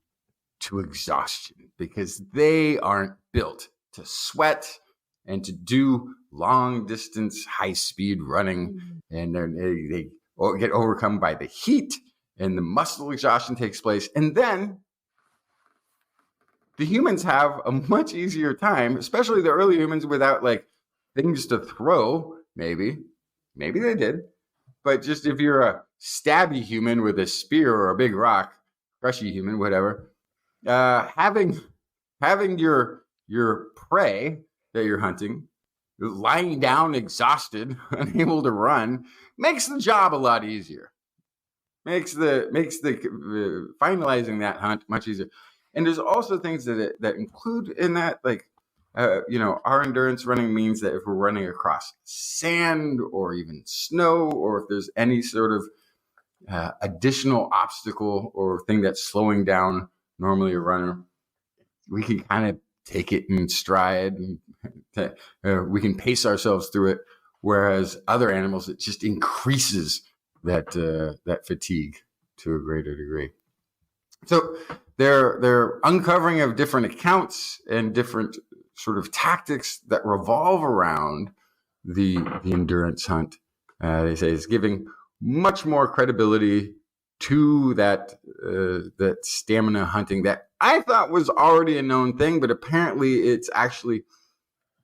to exhaustion because they aren't built to sweat and to do long distance, high speed running. And they get overcome by the heat and the muscle exhaustion takes place. And then the humans have a much easier time, especially the early humans, without like things to throw. Maybe they did. But just if you're a stabby human with a spear or a big rock, crushy human, whatever, having your prey that you're hunting lying down exhausted, unable to run, makes the job a lot easier. Makes the finalizing that hunt much easier. And there's also things that include in that, like our endurance running means that if we're running across sand or even snow, or if there's any sort of additional obstacle or thing that's slowing down normally a runner, we can kind of take it in stride and we can pace ourselves through it. Whereas other animals, it just increases that fatigue to a greater degree. So they're uncovering of different accounts and different sort of tactics that revolve around the endurance hunt. They say it's giving much more credibility to that stamina hunting that I thought was already a known thing, but apparently it's actually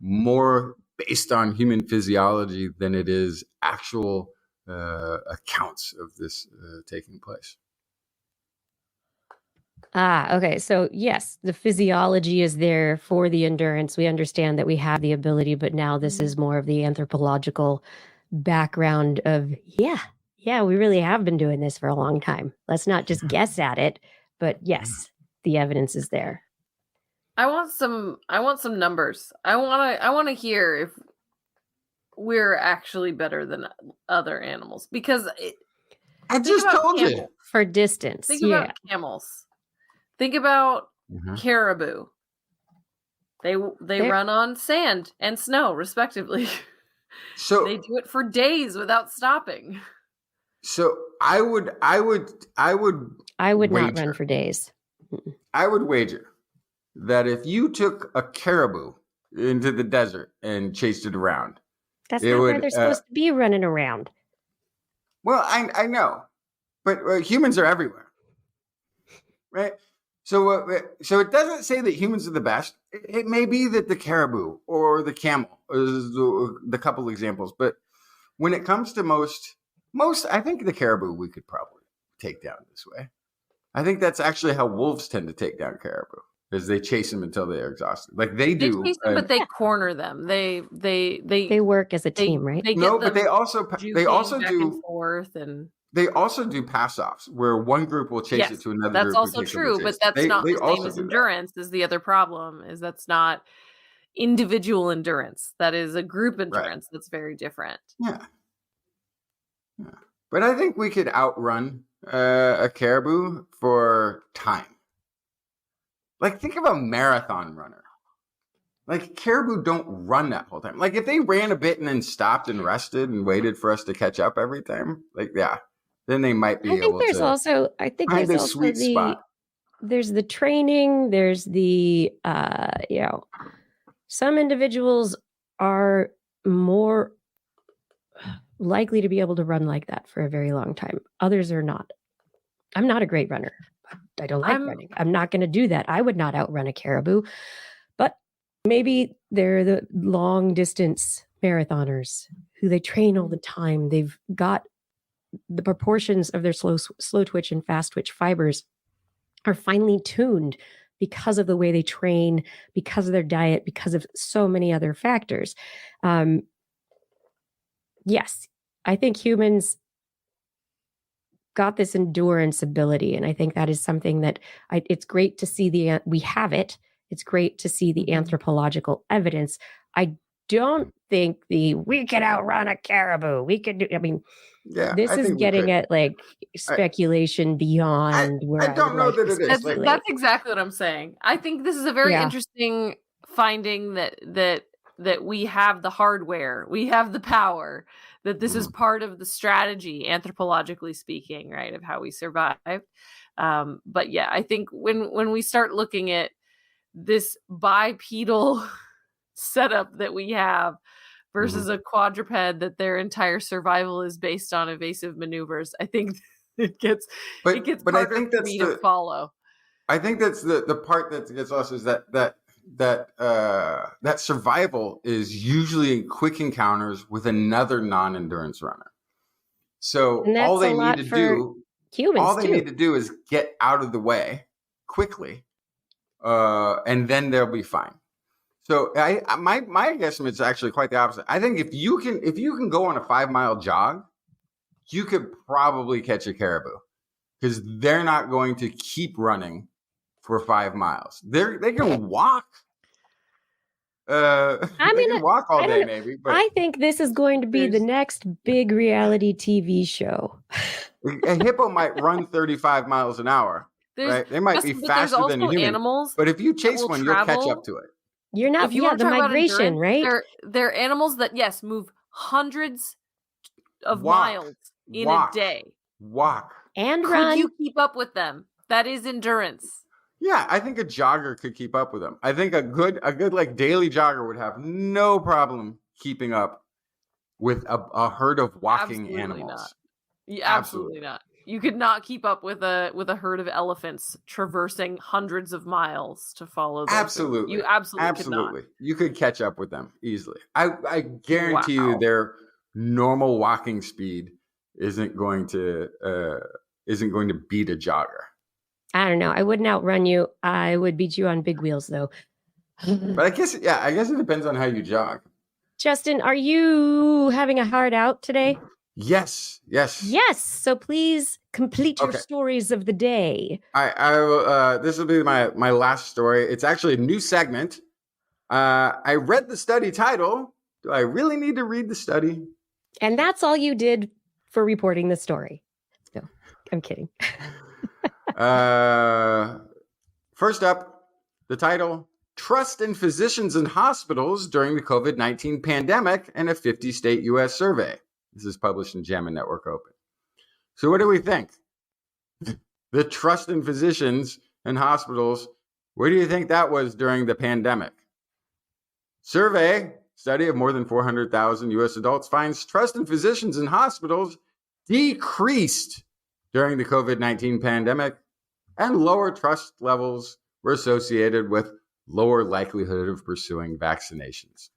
more based on human physiology than it is actual accounts of this taking place. Okay. So yes, the physiology is there for the endurance. We understand that we have the ability, but now this is more of the anthropological background of, yeah, we really have been doing this for a long time. Let's not just guess at it, but yes, the evidence is there. I want some numbers. I want to hear if we're actually better than other animals, because I just told you for distance. Think about camels. Think about caribou. They run on sand and snow, respectively. So they do it for days without stopping. So I would not run for days. I would wager that if you took a caribou into the desert and chased it around, that's not where they're supposed to be running around. Well, I know, but humans are everywhere, right? So it doesn't say that humans are the best. It may be that the caribou or the camel is the couple examples, but when it comes to most, I think the caribou we could probably take down this way. I think that's actually how wolves tend to take down caribou, is they chase them until they are exhausted. Like they do. They chase them, but they corner them. They work as a team, right? But they also do forth and. They also do pass-offs where one group will chase it to another that's group. That's also true, but that's not the same as endurance. Is the other problem is that's not individual endurance. That is a group endurance. That's very different. Yeah. But I think we could outrun a caribou for time. Like, think of a marathon runner. Like, caribou don't run that whole time. Like, if they ran a bit and then stopped and rested and waited for us to catch up every time, like, yeah, then they might be able to. I think there's also sweet spot. There's the training. There's the, some individuals are more likely to be able to run like that for a very long time. Others are not. I'm not a great runner. I don't like running. I'm not going to do that. I would not outrun a caribou, but maybe they're the long distance marathoners who they train all the time. They've got the proportions of their slow twitch and fast twitch fibers are finely tuned because of the way they train, because of their diet, because of so many other factors. Yes, I think humans got this endurance ability. And I think that is something that it's great to see we have it. It's great to see the anthropological evidence. I don't think we could outrun a caribou. We could do, I mean, Yeah, this I is think we getting could. at like speculation beyond where I I would don't know like that to it is. Like, speculate. That's exactly what I'm saying. I think this is a very Yeah. interesting finding that we have the hardware, we have the power, that this is part of the strategy, anthropologically speaking, right, of how we survived. But yeah, I think when we start looking at this bipedal setup that we have versus a quadruped that their entire survival is based on evasive maneuvers, I think it gets but I harder think for that's me to follow. I think that's the part that gets lost is that survival is usually in quick encounters with another non-endurance runner. So And all that's they a need lot to for do, humans too. is get out of the way quickly, and then they'll be fine. So my guesstimate is actually quite the opposite. I think if you can go on a 5-mile jog, you could probably catch a caribou because they're not going to keep running for 5 miles. They can walk. I they mean, can walk all I don't day, know. maybe. But I think this is going to be the next big reality TV show. a hippo might run 35 miles an hour. Right? They might be But there's faster than a also human. animals But if you that chase will one, you'll catch travel. up to it. You're not, If you yeah, want to the talk about migration, endurance, right? they're animals that, yes, move hundreds of Walk. miles in Walk. a day. Walk. And Could run. you keep up with them? That is endurance. Yeah, I think a jogger could keep up with them. I think a good like daily jogger would have no problem keeping up with a herd of walking Absolutely animals. not. Yeah, absolutely not. You could not keep up with a herd of elephants traversing hundreds of miles to follow them. Absolutely. You absolutely could not. You could catch up with them easily. I guarantee you their normal walking speed isn't going to beat a jogger. I don't know. I wouldn't outrun you. I would beat you on big wheels, though. But I guess it depends on how you jog. Justin, are you having a hard out today? Yes. Yes. So please complete your stories of the day. I will. This will be my last story. It's actually a new segment. I read the study title. Do I really need to read the study? And that's all you did for reporting the story. No, I'm kidding. First up, the title, Trust in Physicians and Hospitals During the COVID-19 Pandemic in a 50-State U.S. Survey. This is published in JAMA Network Open. So what do we think? The trust in physicians and hospitals, what do you think that was during the pandemic? Survey, study of more than 400,000 U.S. adults finds trust in physicians and hospitals decreased during the COVID-19 pandemic, and lower trust levels were associated with lower likelihood of pursuing vaccinations.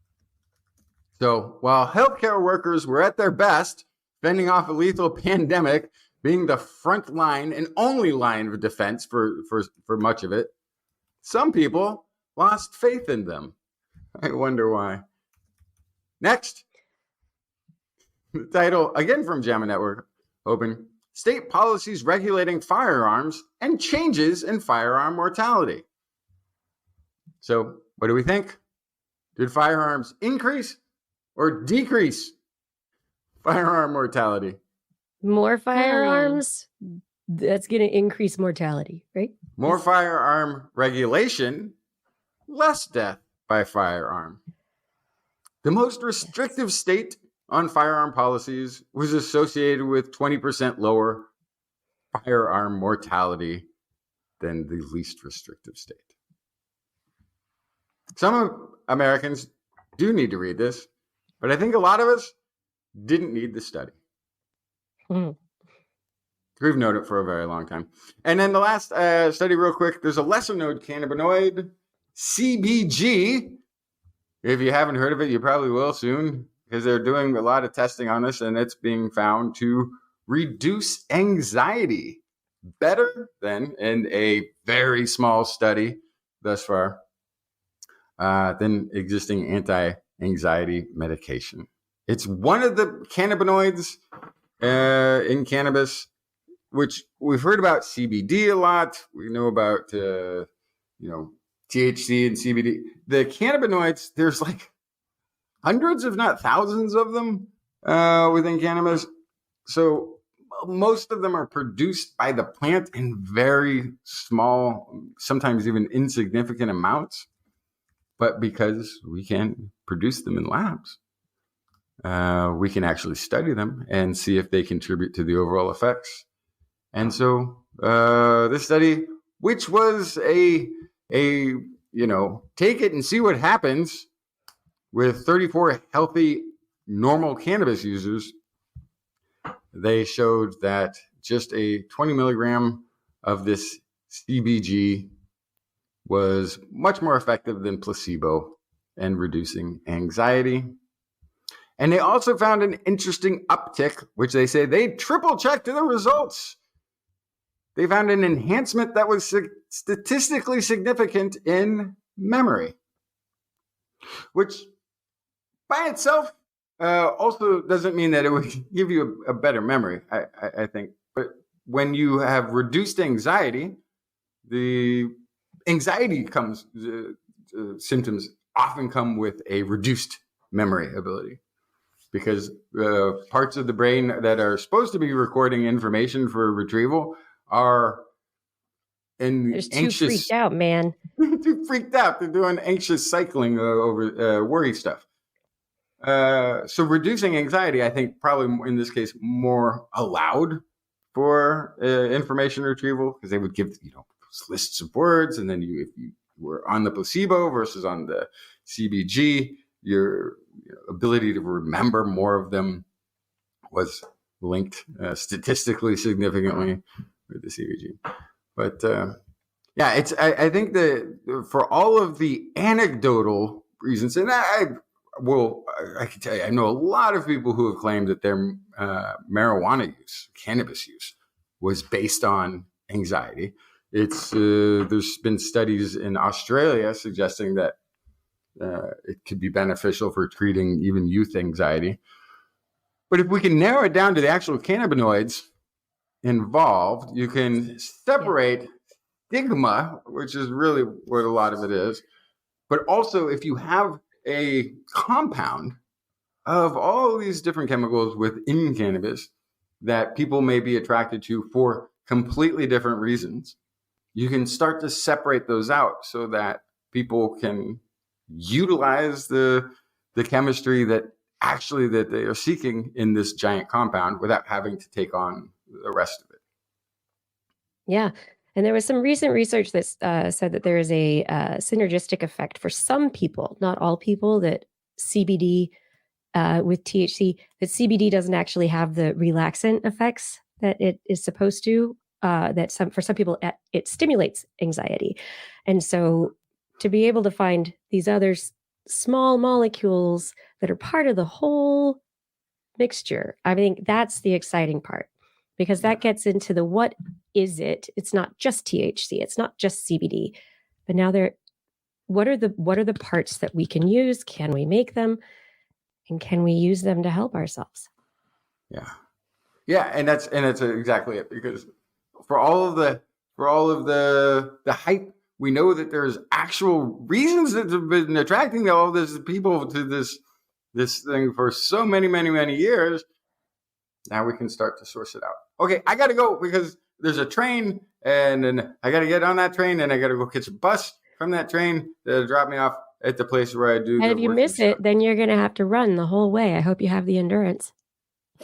So while healthcare workers were at their best, fending off a lethal pandemic, being the front line and only line of defense for much of it, some people lost faith in them. I wonder why. Next, the title, again from JAMA Network Open, State Policies Regulating Firearms and Changes in Firearm Mortality. So what do we think? Did firearms increase or decrease firearm mortality? More firearms, that's going to increase mortality, right? More firearm regulation, less death by firearm. The most restrictive state on firearm policies was associated with 20% lower firearm mortality than the least restrictive state. Some Americans do need to read this, but I think a lot of us didn't need the study. We've known it for a very long time. And then the last study real quick, there's a lesser known cannabinoid, CBG. If you haven't heard of it, you probably will soon because they're doing a lot of testing on this and it's being found to reduce anxiety better than in a very small study thus far than existing anti-anxiety medication. It's one of the cannabinoids in cannabis, which we've heard about CBD a lot. We know about, THC and CBD. The cannabinoids, there's like hundreds, if not thousands of them within cannabis. So most of them are produced by the plant in very small, sometimes even insignificant amounts. But because we can produce them in labs, we can actually study them and see if they contribute to the overall effects. And so this study, which was a take it and see what happens with 34 healthy, normal cannabis users, they showed that just a 20 milligram of this CBG was much more effective than placebo in reducing anxiety. And they also found an interesting uptick, which they say they triple checked the results. They found an enhancement that was statistically significant in memory, which by itself also doesn't mean that it would give you a better memory, I think. But when you have reduced anxiety, the anxiety symptoms often come with a reduced memory ability, because parts of the brain that are supposed to be recording information for retrieval are too freaked out, man. Too freaked out. They're doing anxious cycling over worry stuff. So reducing anxiety, I think, probably in this case more allowed for information retrieval, because they would give lists of words, and then if you were on the placebo versus on the CBG, your ability to remember more of them was linked statistically significantly with the CBG. But I think that for all of the anecdotal reasons, and I can tell you, I know a lot of people who have claimed that their marijuana use, cannabis use, was based on anxiety. There's been studies in Australia suggesting that it could be beneficial for treating even youth anxiety. But if we can narrow it down to the actual cannabinoids involved, you can separate stigma, which is really what a lot of it is. But also, if you have a compound of all these different chemicals within cannabis that people may be attracted to for completely different reasons, you can start to separate those out so that people can utilize the chemistry that they are seeking in this giant compound without having to take on the rest of it. Yeah. And there was some recent research that said that there is a synergistic effect for some people, not all people, that CBD with THC, that CBD doesn't actually have the relaxant effects that it is supposed to, for some people, it stimulates anxiety. And so to be able to find these other small molecules that are part of the whole mixture, I think that's the exciting part, because that gets into the what is it? It's not just THC, it's not just CBD, but now what are the parts that we can use? Can we make them? And can we use them to help ourselves? Yeah, and that's exactly it. Because for all of the hype, we know that there's actual reasons that have been attracting all these people to this thing for so many years. Now we can start to source it out. Okay, I got to go because there's a train, and then I got to get on that train, and I got to go catch a bus from that train that'll drop me off at the place where I do. And if you miss it, then you're going to have to run the whole way. I hope you have the endurance.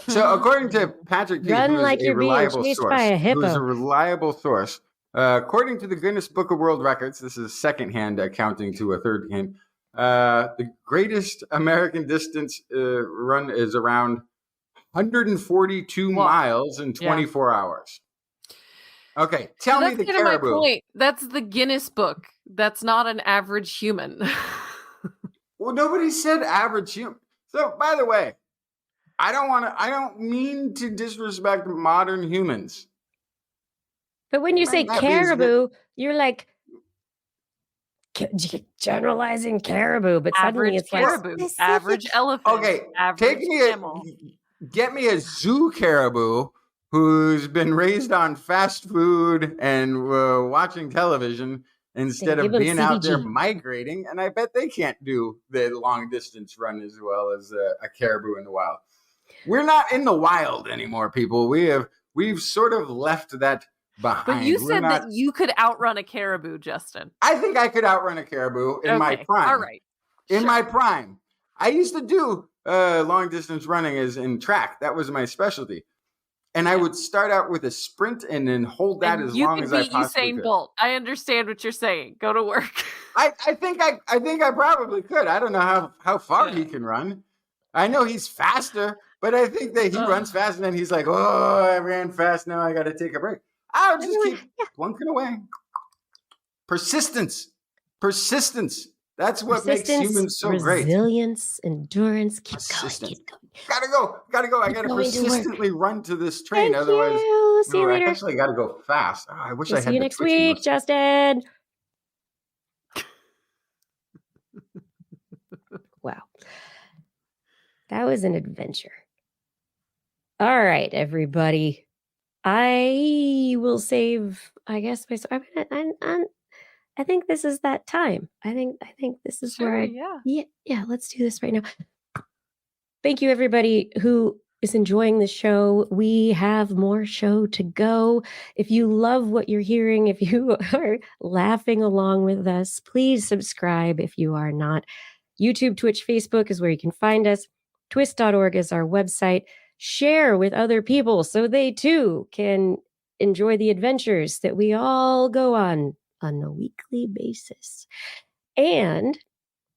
So according to Patrick Keith, run who is like you're being chased by a hippo. Who is a reliable source, according to the Guinness Book of World Records, this is secondhand accounting to a third hand. The greatest American distance run is around 142 miles in 24 hours. Okay, tell me the caribou. My point. That's the Guinness Book. That's not an average human. Well, nobody said average human. So, by the way, I don't mean to disrespect modern humans. But when you say caribou, you're like generalizing caribou, but suddenly it's caribou, like average elephant. Okay, average camel. Get me a zoo caribou who's been raised on fast food and watching television instead Give of them being out there CBG. migrating. And I bet they can't do the long distance run as well as a caribou in the wild. We're not in the wild anymore, people. We've sort of left that behind. But you said that you could outrun a caribou, Justin. I think I could outrun a caribou in my prime. All right. In my prime. I used to do long distance running as in track. That was my specialty. And I would start out with a sprint and then hold that as long as I possibly could. Bolt. I understand what you're saying. Go to work. I think I probably could. I don't know how far he can run. I know he's faster, but I think that he runs fast and then he's like, oh, I ran fast. Now I got to take a break. I'll just keep plunking away. Persistence. That's what makes humans so great. Resilience, endurance, keep going. Gotta go. I gotta persistently run to this train. Thank Otherwise, you. See you later. I actually gotta go fast. I wish I had. See you next week, Justin. Wow. That was an adventure. All right, everybody. I will save, I guess, I think this is that time. I think this is where let's do this right now. Thank you, everybody who is enjoying the show. We have more show to go. If you love what you're hearing, if you are laughing along with us, please subscribe if you are not. YouTube, Twitch, Facebook is where you can find us. TWIS.org is our website. Share with other people so they too can enjoy the adventures that we all go on a weekly basis. And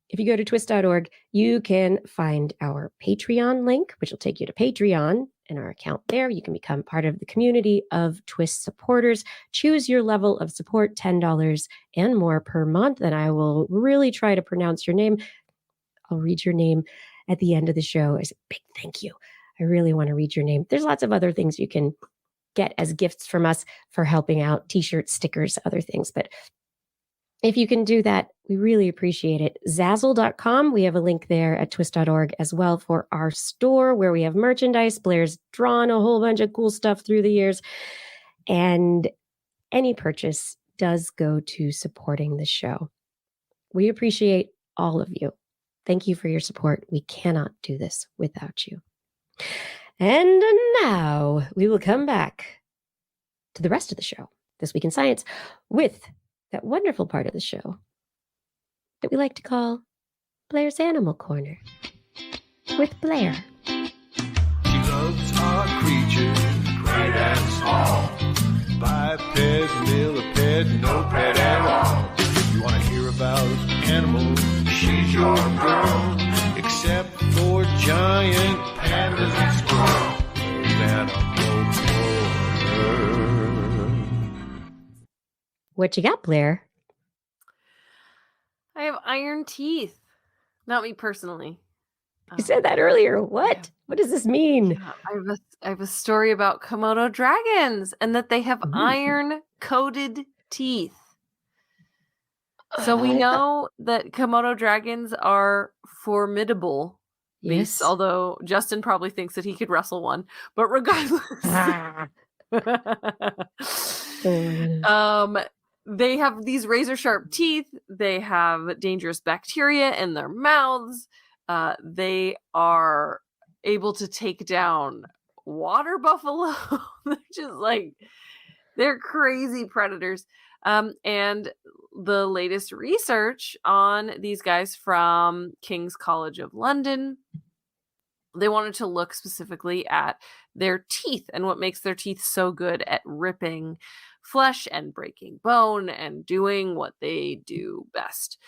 if you go to TWIS.org, you can find our Patreon link, which will take you to Patreon and our account there. You can become part of the community of TWIS supporters. Choose your level of support, $10 and more per month. And I will really try to pronounce your name. I'll read your name at the end of the show as a big thank you. I really want to read your name. There's lots of other things you can get as gifts from us for helping out, t-shirts, stickers, other things. But if you can do that, we really appreciate it. Zazzle.com, we have a link there at twis.org as well for our store where we have merchandise. Blair's drawn a whole bunch of cool stuff through the years. And any purchase does go to supporting the show. We appreciate all of you. Thank you for your support. We cannot do this without you. And now we will come back to the rest of the show, This Week in Science, with that wonderful part of the show that we like to call Blair's Animal Corner with Blair. She loves our creatures, great and small. Biped, millipede, no pet at all. If you want to hear about animals, she's your girl. Except for giant pandas and squirrels. There's Animal Corner. What you got, Blair? I have iron teeth. Not me personally. You said that earlier. What? What does this mean? Yeah, I have a story about Komodo dragons and that they have iron-coated teeth. So we know that Komodo dragons are formidable beasts, although Justin probably thinks that he could wrestle one. But regardless, they have these razor-sharp teeth. They have dangerous bacteria in their mouths. They are able to take down water buffalo. They're just like, they're crazy predators. And the latest research on these guys from King's College of London, they wanted to look specifically at their teeth and what makes their teeth so good at ripping flesh and breaking bone and doing what they do best.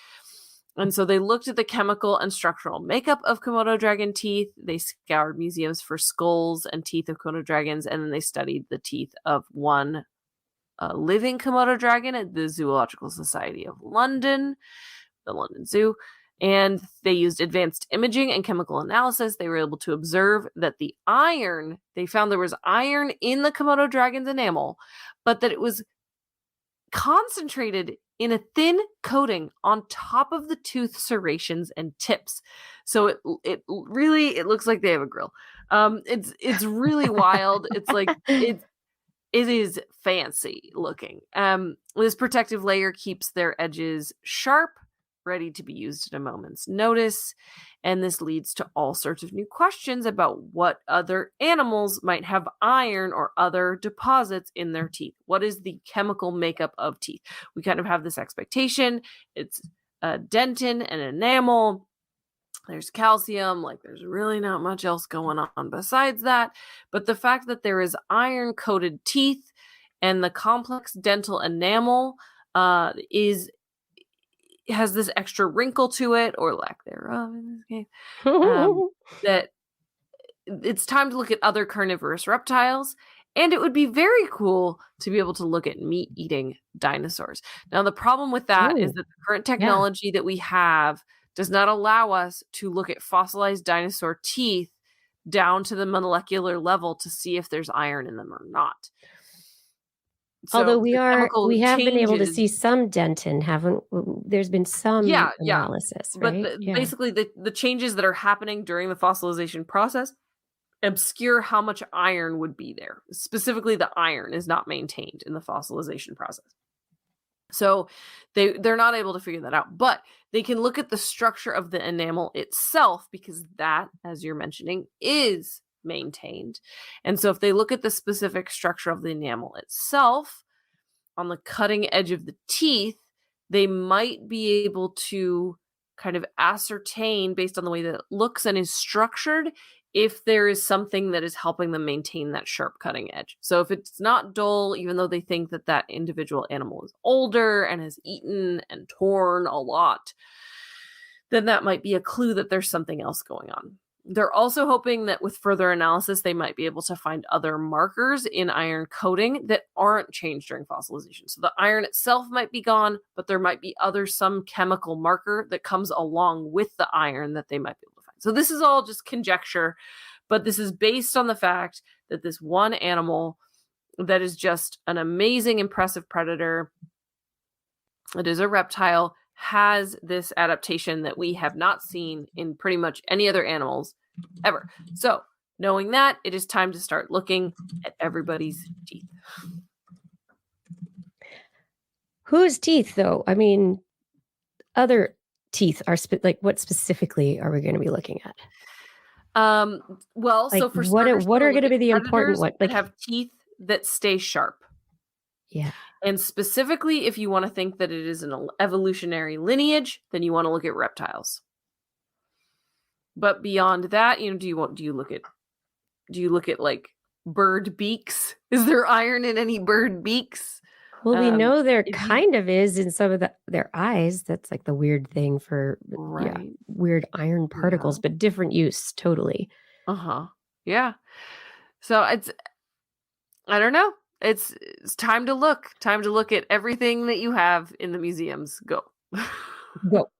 And so they looked at the chemical and structural makeup of Komodo dragon teeth. They scoured museums for skulls and teeth of Komodo dragons, and then they studied the teeth of one living Komodo dragon at the Zoological Society of London, the London Zoo. And they used advanced imaging and chemical analysis. They were able to observe that the iron, they found there was iron in the Komodo dragon's enamel, but that it was concentrated in a thin coating on top of the tooth serrations and tips. So it really looks like they have a grill. It's really wild. It's like it is fancy looking. This protective layer keeps their edges sharp, ready to be used at a moment's notice. And this leads to all sorts of new questions about what other animals might have iron or other deposits in their teeth. What is the chemical makeup of teeth? We kind of have this expectation. It's dentin and enamel. There's calcium, like there's really not much else going on besides that. But the fact that there is iron-coated teeth and the complex dental enamel has this extra wrinkle to it, or lack thereof in this case, that it's time to look at other carnivorous reptiles. And it would be very cool to be able to look at meat-eating dinosaurs. Now, the problem with that is that the current technology that we have does not allow us to look at fossilized dinosaur teeth down to the molecular level to see if there's iron in them or not. So although we have been able to changes- see some dentin, haven't? There's been some analysis, right? But basically, the changes that are happening during the fossilization process obscure how much iron would be there. Specifically, the iron is not maintained in the fossilization process. So they're not able to figure that out. But they can look at the structure of the enamel itself, because that, as you're mentioning, is maintained. And so if they look at the specific structure of the enamel itself on the cutting edge of the teeth, they might be able to kind of ascertain, based on the way that it looks and is structured, if there is something that is helping them maintain that sharp cutting edge. So if it's not dull, even though they think that that individual animal is older and has eaten and torn a lot, then that might be a clue that there's something else going on. They're also hoping that with further analysis, they might be able to find other markers in iron coating that aren't changed during fossilization. So the iron itself might be gone, but there might be some chemical marker that comes along with the iron that they might be able to find. So this is all just conjecture, but this is based on the fact that this one animal that is just an amazing, impressive predator, it is a reptile, has this adaptation that we have not seen in pretty much any other animals ever. So, knowing that, it is time to start looking at everybody's teeth. Whose teeth, though? I mean, other teeth are what specifically are we going to be looking at? Well, like, so for what are going to be the important ones? That have teeth that stay sharp. Yeah. And specifically, if you want to think that it is an evolutionary lineage, then you want to look at reptiles. But beyond that, do you look at like bird beaks? Is there iron in any bird beaks? Well, we know there kind of is in some of their eyes. That's like the weird thing for weird iron particles, but different use totally. Yeah. So I don't know. It's time to look. Time to look at everything that you have in the museums. Go. Go.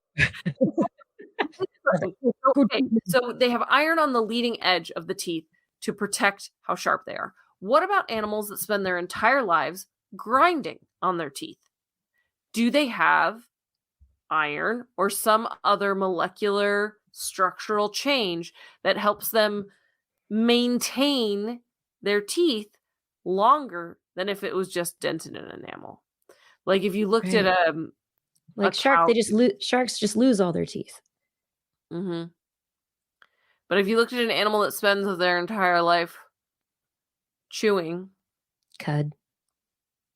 Okay, so they have iron on the leading edge of the teeth to protect how sharp they are. What about animals that spend their entire lives grinding on their teeth? Do they have iron or some other molecular structural change that helps them maintain their teeth longer than if it was just dentin and enamel? Like if you looked at like sharks just lose all their teeth. Mm-hmm. But if you looked at an animal that spends their entire life chewing cud,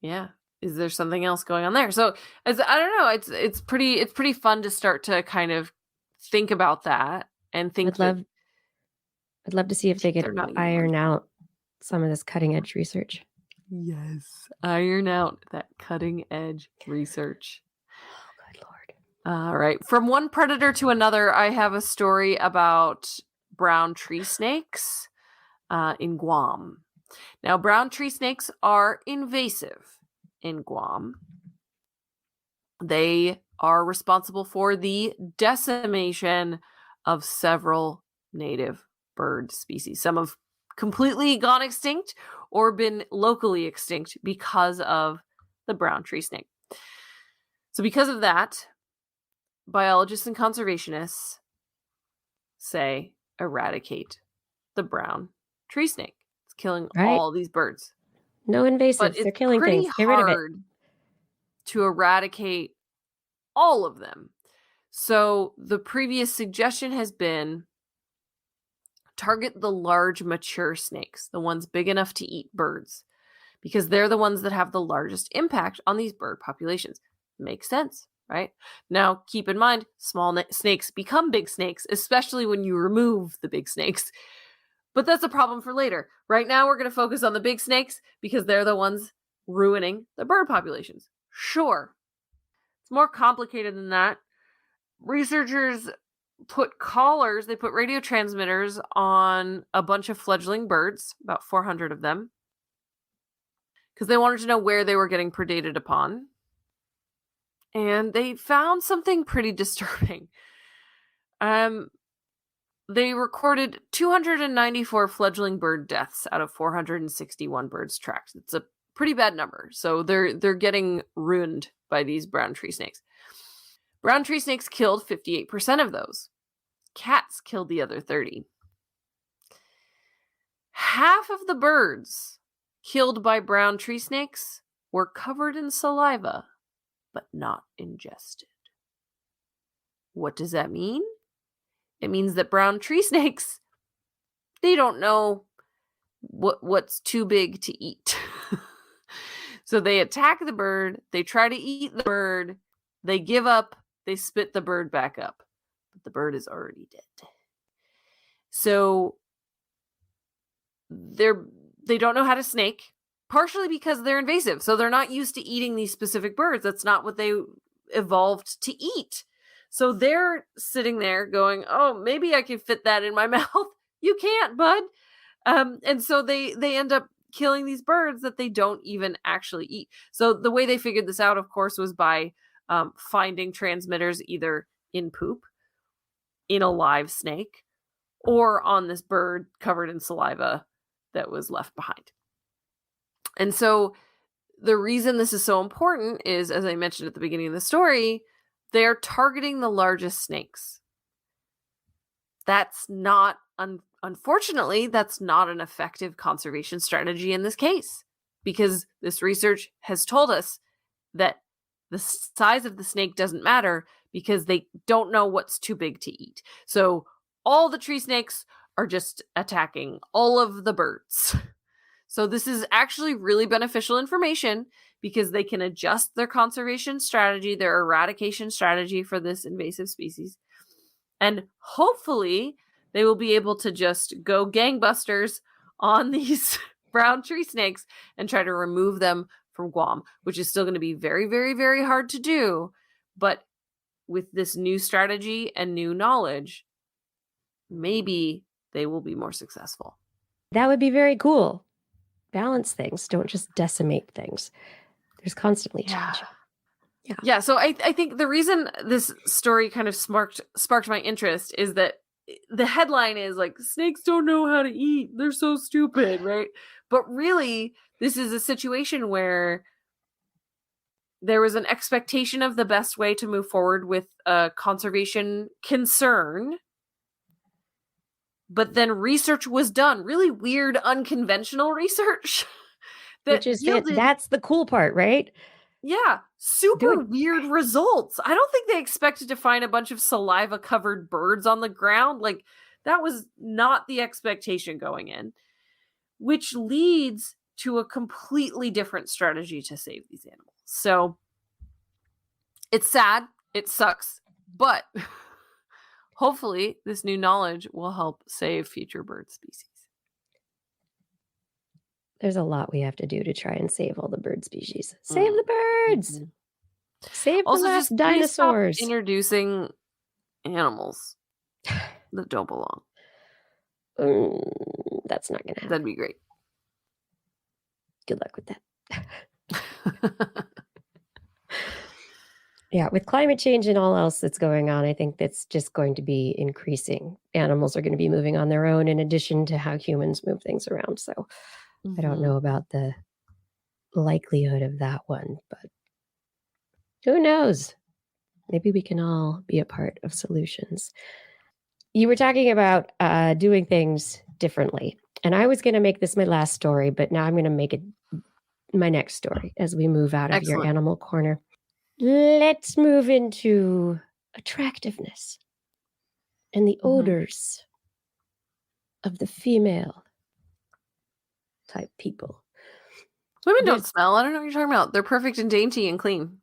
is there something else going on there? So I don't know. It's pretty fun to start to kind of think about that and think. I'd love to see if they could iron out some of this cutting edge research. Yes, iron out that cutting edge research. Oh, good Lord. All right. From one predator to another, I have a story about brown tree snakes in Guam. Now, brown tree snakes are invasive in Guam. They are responsible for the decimation of several native bird species. Some have completely gone extinct or been locally extinct because of the brown tree snake. So because of that, biologists and conservationists say eradicate the brown tree snake. It's killing all these birds. No invasives. But They're it's killing pretty things. Get rid of it. hard to eradicate all of them. So the previous suggestion has been target the large mature snakes, the ones big enough to eat birds, because they're the ones that have the largest impact on these bird populations. Makes sense, right? Now, keep in mind, small snakes become big snakes, especially when you remove the big snakes. But that's a problem for later. Right now, we're going to focus on the big snakes because they're the ones ruining the bird populations. Sure. It's more complicated than that. Researchers put collars, they put radio transmitters on a bunch of fledgling birds, about 400 of them, because they wanted to know where they were getting predated upon. And they found something pretty disturbing. They recorded 294 fledgling bird deaths out of 461 birds tracked. It's a pretty bad number. So they're getting ruined by these brown tree snakes. Brown tree snakes killed 58% of those. Cats killed the other 30. Half of the birds killed by brown tree snakes were covered in saliva, but not ingested. What does that mean? It means that brown tree snakes, they don't know what's too big to eat. So they attack the bird, they try to eat the bird, they give up, they spit the bird back up. But the bird is already dead. So they don't know how to snake, partially because they're invasive. So they're not used to eating these specific birds. That's not what they evolved to eat. So they're sitting there going, oh, maybe I can fit that in my mouth. You can't, bud. And so they end up killing these birds that they don't even actually eat. So the way they figured this out, of course, was by finding transmitters either in poop, in a live snake, or on this bird covered in saliva that was left behind. And so the reason this is so important is, as I mentioned at the beginning of the story, they're targeting the largest snakes. That's not, unfortunately, that's not an effective conservation strategy in this case, because this research has told us that the size of the snake doesn't matter because they don't know what's too big to eat. So all the tree snakes are just attacking all of the birds. So this is actually really beneficial information because they can adjust their conservation strategy, their eradication strategy for this invasive species. And hopefully they will be able to just go gangbusters on these brown tree snakes and try to remove them from Guam, which is still going to be very, very, very hard to do. But with this new strategy and new knowledge, maybe they will be more successful. That would be very cool. Balance things. Don't just decimate things. There's constantly change. Yeah. So I think the reason this story kind of sparked my interest is that the headline is like, snakes don't know how to eat. They're so stupid, right? But really, this is a situation where there was an expectation of the best way to move forward with a conservation concern. But then research was done, really weird, unconventional research. Which is that's the cool part, right? Yeah, super weird results. I don't think they expected to find a bunch of saliva-covered birds on the ground. Like, that was not the expectation going in, which leads to a completely different strategy to save these animals. So it's sad, it sucks, but hopefully this new knowledge will help save future bird species. There's a lot we have to do to try and save all the bird species. Save the birds! Mm-hmm. Save the last dinosaurs! Stop introducing animals that don't belong. That's not going to happen. That'd be great. Good luck with that. Yeah, with climate change and all else that's going on, I think that's just going to be increasing. Animals are going to be moving on their own in addition to how humans move things around. So I don't know about the likelihood of that one, but who knows? Maybe we can all be a part of solutions. You were talking about doing things differently. And I was going to make this my last story, but now I'm going to make it my next story as we move out of your Excellent. animal corner. Let's move into attractiveness and the odors of the female type people. Women don't smell. I don't know what you're talking about. They're perfect and dainty and clean.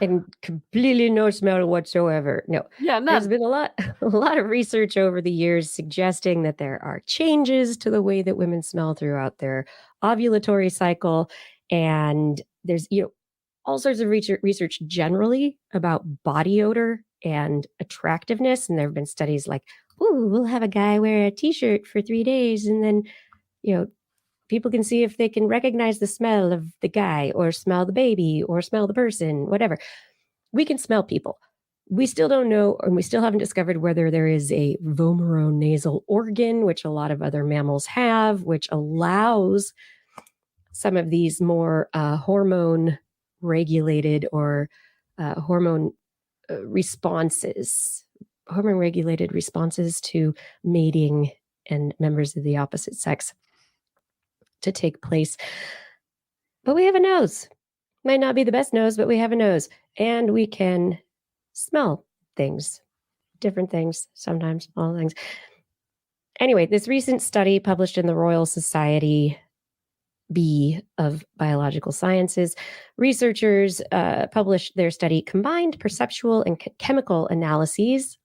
And completely no smell whatsoever. No. Yeah, There's none. been a lot of research over the years suggesting that there are changes to the way that women smell throughout their ovulatory cycle. And there's, all sorts of research generally about body odor and attractiveness. And there have been studies like, ooh, we'll have a guy wear a t-shirt for 3 days and then, people can see if they can recognize the smell of the guy or smell the baby or smell the person, whatever. We can smell people. We still don't know, and we still haven't discovered whether there is a vomeronasal organ, which a lot of other mammals have, which allows some of these more hormone regulated or hormone regulated responses to mating and members of the opposite sex to take place. But we have a nose. Might not be the best nose, but we have a nose. And we can smell things, different things, sometimes all things. Anyway, this recent study published in the Royal Society B of Biological Sciences, researchers published their study, Combined Perceptual and Chemical Analyses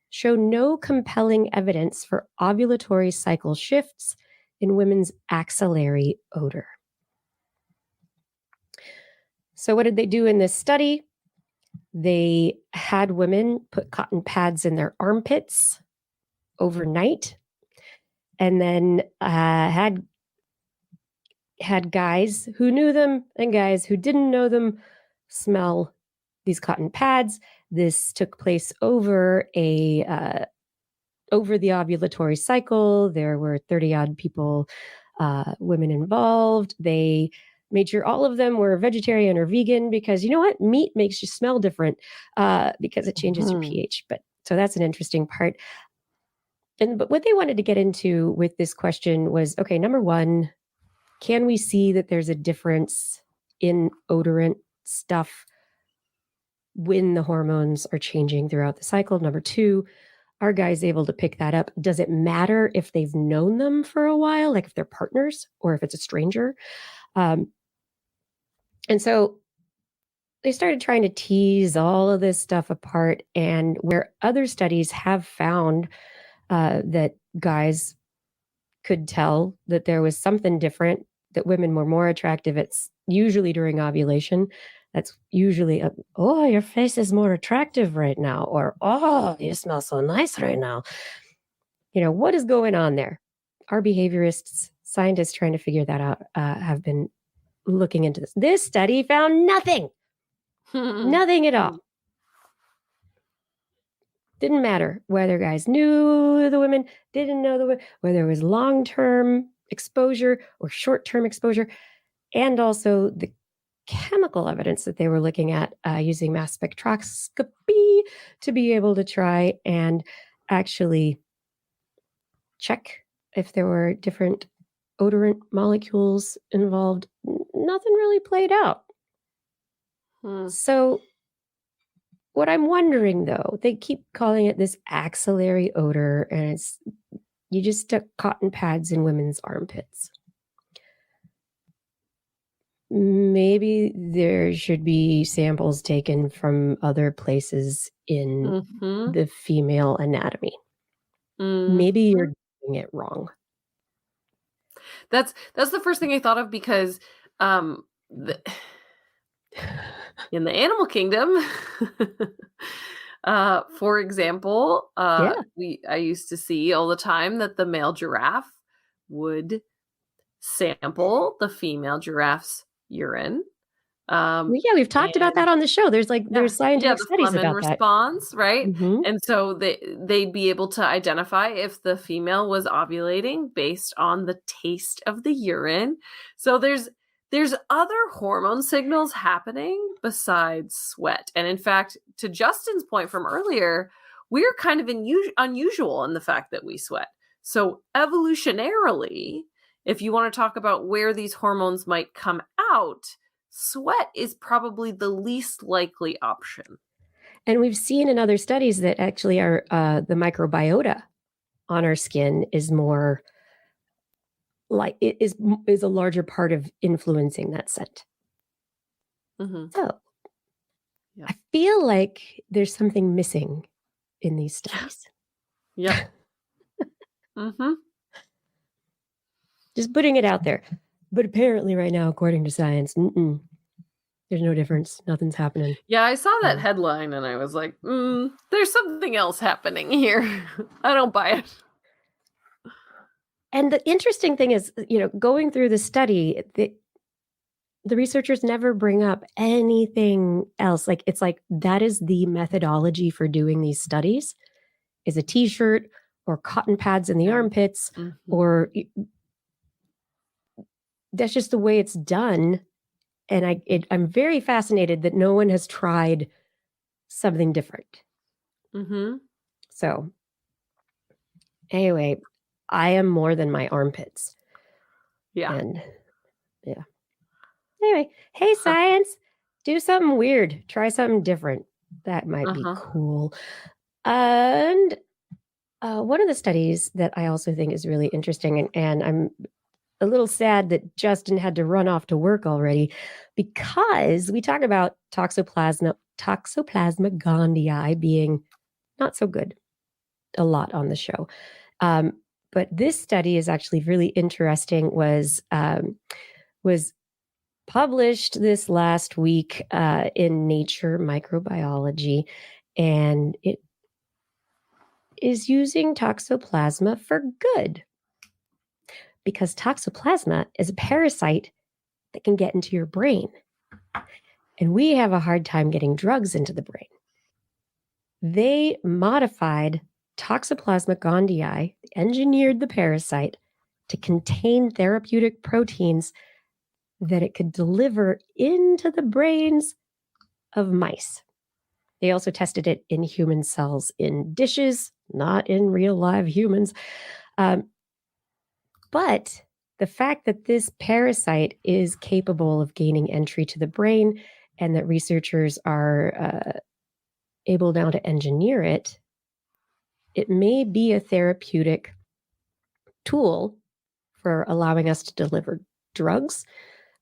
show no compelling evidence for ovulatory cycle shifts in women's axillary odor. So what did they do in this study? They had women put cotton pads in their armpits overnight and then had guys who knew them and guys who didn't know them smell these cotton pads. This took place over the ovulatory cycle. There were 30-odd people, women involved. They made sure all of them were vegetarian or vegan because you know what? Meat makes you smell different because it changes your pH. So that's an interesting part. But what they wanted to get into with this question was, okay, number one, can we see that there's a difference in odorant stuff when the hormones are changing throughout the cycle? Number two, are guys able to pick that up? Does it matter if they've known them for a while, like if they're partners or if it's a stranger? And so they started trying to tease all of this stuff apart. And where other studies have found that guys could tell that there was something different, that women were more attractive, it's usually during ovulation. That's usually, oh, your face is more attractive right now, or, oh, you smell so nice right now. What is going on there? Our behaviorists, scientists trying to figure that out, have been looking into this. This study found nothing. Nothing at all. Didn't matter whether guys knew the women, didn't know the women, whether it was long-term exposure or short-term exposure, and also the chemical evidence that they were looking at using mass spectroscopy to be able to try and actually check if there were different odorant molecules involved. Nothing really played out. So what I'm wondering, though, they keep calling it this axillary odor, and it's you just stuck cotton pads in women's armpits. Maybe there should be samples taken from other places in the female anatomy. Maybe you're doing it wrong. That's the first thing I thought of because in the animal kingdom, for example, I used to see all the time that the male giraffe would sample the female giraffe's urine. We've talked about that on the show. There's scientific studies Flehmen about that. response, right? And so they'd be able to identify if the female was ovulating based on the taste of the urine. So there's other hormone signals happening besides sweat. And in fact, to Justin's point from earlier, we're kind of unusual in the fact that we sweat. So evolutionarily, if you want to talk about where these hormones might come out, sweat is probably the least likely option. And we've seen in other studies that actually the microbiota on our skin is more like it is a larger part of influencing that scent. Mm-hmm. So Yeah. I feel like there's something missing in these studies. Yep. Mm-hmm. Just putting it out there. But apparently right now, according to science, there's no difference. Nothing's happening. Yeah, I saw that headline and I was like, there's something else happening here. I don't buy it. And the interesting thing is, going through the study, the researchers never bring up anything else. Like, it's like that is the methodology for doing these studies, is a t-shirt or cotton pads in the armpits, or that's just the way it's done. And I'm very fascinated that no one has tried something different. Mm-hmm. So anyway, I am more than my armpits. Yeah. And yeah. Anyway, hey, science, do something weird. Try something different. That might be cool. And one of the studies that I also think is really interesting, and I'm a little sad that Justin had to run off to work already, because we talk about Toxoplasma gondii being not so good a lot on the show. But this study is actually really interesting, was published this last week in Nature Microbiology, and it is using Toxoplasma for good, because Toxoplasma is a parasite that can get into your brain, and we have a hard time getting drugs into the brain. They modified Toxoplasma gondii, engineered the parasite to contain therapeutic proteins that it could deliver into the brains of mice. They also tested it in human cells in dishes, not in real live humans. But the fact that this parasite is capable of gaining entry to the brain, and that researchers are able now to engineer it, it may be a therapeutic tool for allowing us to deliver drugs,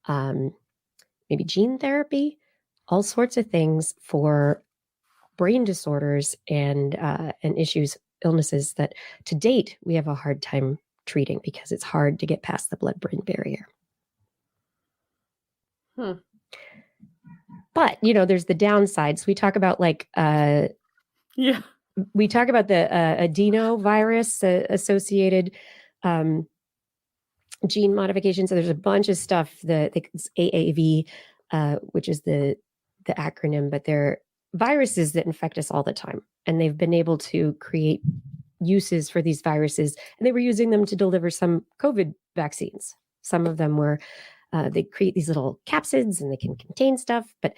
maybe gene therapy, all sorts of things for brain disorders and issues, illnesses that to date we have a hard time treating because it's hard to get past the blood-brain barrier. But, there's the downsides. We talk about we talk about the adenovirus associated gene modifications. So there's a bunch of stuff, it's AAV, which is the acronym, but they're viruses that infect us all the time. And they've been able to create uses for these viruses, and they were using them to deliver some COVID vaccines. Some of them were, they create these little capsids and they can contain stuff, but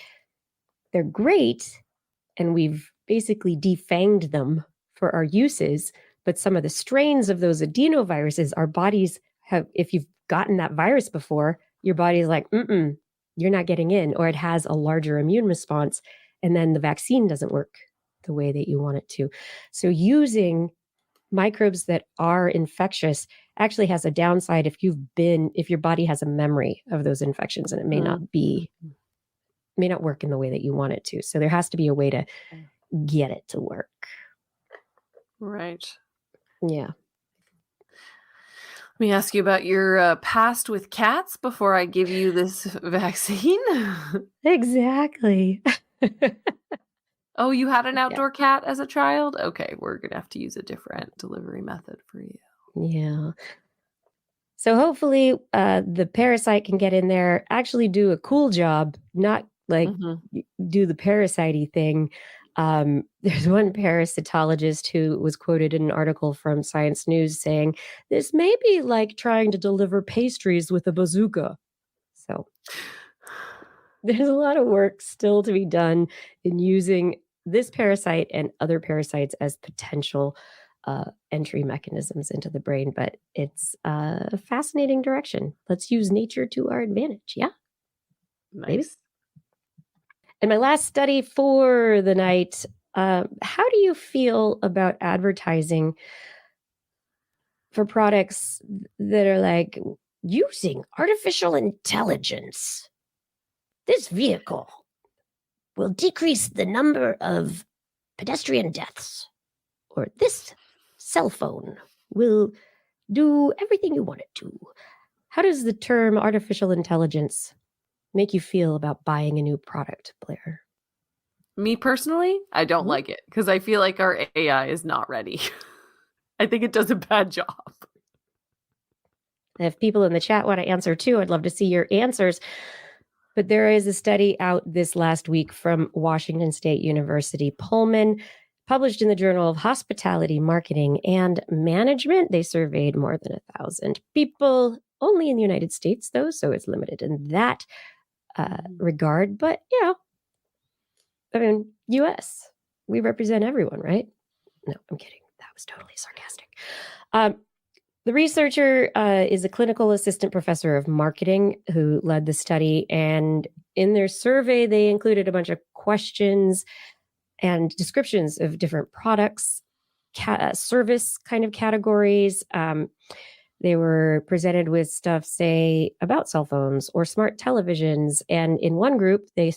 they're great. And we've basically defanged them for our uses. But some of the strains of those adenoviruses, our bodies have, if you've gotten that virus before, your body's like, you're not getting in, or it has a larger immune response. And then the vaccine doesn't work the way that you want it to. So using microbes that are infectious actually has a downside if your body has a memory of those infections, and it may not work in the way that you want it to. So there has to be a way to get it to work. Right. Yeah. Let me ask you about your past with cats before I give you this vaccine. Exactly. Oh, you had an outdoor cat as a child? Okay, we're going to have to use a different delivery method for you. Yeah. So hopefully the parasite can get in there, actually do a cool job, not do the parasite-y thing. There's one parasitologist who was quoted in an article from Science News saying, this may be like trying to deliver pastries with a bazooka. So there's a lot of work still to be done in using this parasite and other parasites as potential entry mechanisms into the brain, but it's a fascinating direction. Let's use nature to our advantage. Yeah. Maybe. And my last study for the night, how do you feel about advertising for products that are like using artificial intelligence? This vehicle will decrease the number of pedestrian deaths, or this cell phone will do everything you want it to. How does the term artificial intelligence make you feel about buying a new product, Blair? Me personally, I don't like it because I feel like our AI is not ready. I think it does a bad job. If people in the chat want to answer too, I'd love to see your answers. But there is a study out this last week from Washington State University Pullman, published in the Journal of Hospitality Marketing and Management. They surveyed more than 1,000 people, only in the United States, though, so it's limited in that regard. But, I mean, U.S., we represent everyone, right? No, I'm kidding. That was totally sarcastic. The researcher is a clinical assistant professor of marketing who led the study. And in their survey, they included a bunch of questions and descriptions of different products, service kind of categories. They were presented with stuff, say, about cell phones or smart televisions. And in one group, the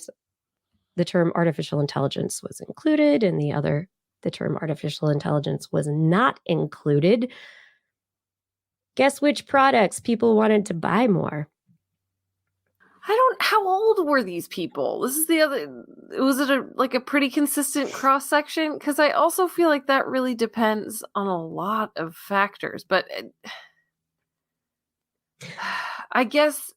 term artificial intelligence was included. In the other, the term artificial intelligence was not included. Guess which products people wanted to buy more? How old were these people? This is the other, was it a pretty consistent cross section? Because I also feel like that really depends on a lot of factors. But I guess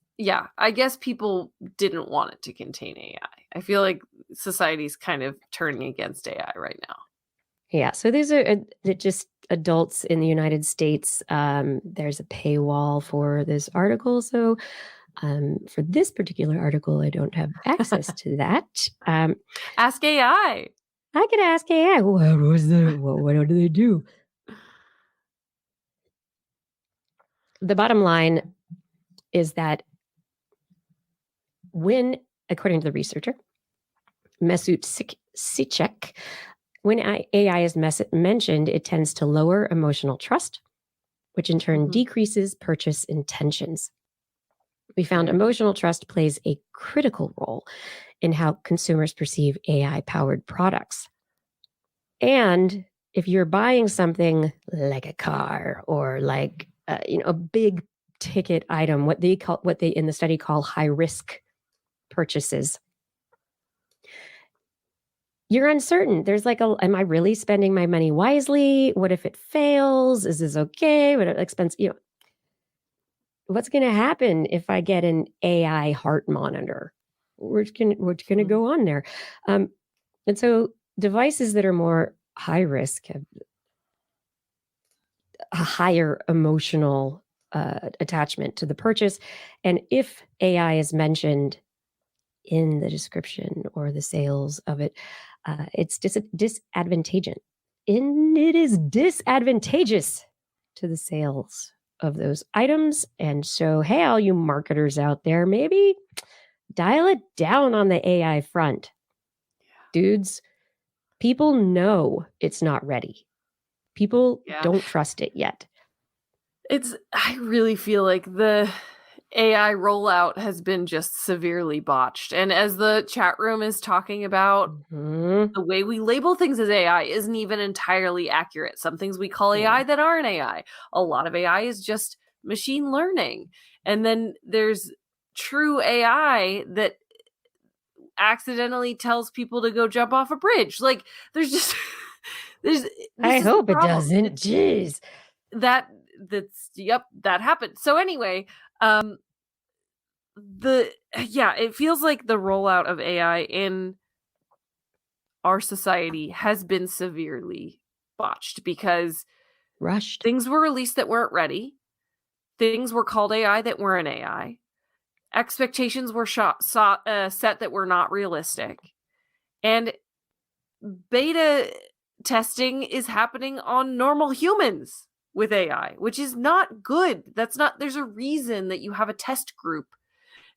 people didn't want it to contain AI. I feel like society's kind of turning against AI right now. Yeah, so these are just adults in the United States. There's a paywall for this article. So for this particular article, I don't have access to that. Ask AI. I could ask AI. What do they do? The bottom line is that when, according to the researcher, Mesut Sicek, when AI is mentioned, it tends to lower emotional trust, which in turn decreases purchase intentions. We found emotional trust plays a critical role in how consumers perceive AI-powered products. And if you're buying something like a car or like a big ticket item, what they in the study call high-risk purchases, you're uncertain. There's am I really spending my money wisely? What if it fails? Is this okay? What expense? What's going to happen if I get an AI heart monitor? What's going to go on there? And so devices that are more high risk have a higher emotional attachment to the purchase. And if AI is mentioned in the description or the sales of it, it's disadvantageous. And it is disadvantageous to the sales of those items. And so, hey, all you marketers out there, maybe dial it down on the AI front. Dudes, people know it's not ready. People don't trust it yet. I really feel like the AI rollout has been just severely botched. And as the chat room is talking about, the way we label things as AI isn't even entirely accurate. Some things we call AI that aren't AI. A lot of AI is just machine learning. And then there's true AI that accidentally tells people to go jump off a bridge. Like there's just I hope it doesn't. Jeez. That happened. So anyway, it feels like the rollout of AI in our society has been severely botched because rushed. Things were released that weren't ready. Things were called AI that weren't AI. Expectations were set that were not realistic. And beta testing is happening on normal humans with AI, which is not good. There's a reason that you have a test group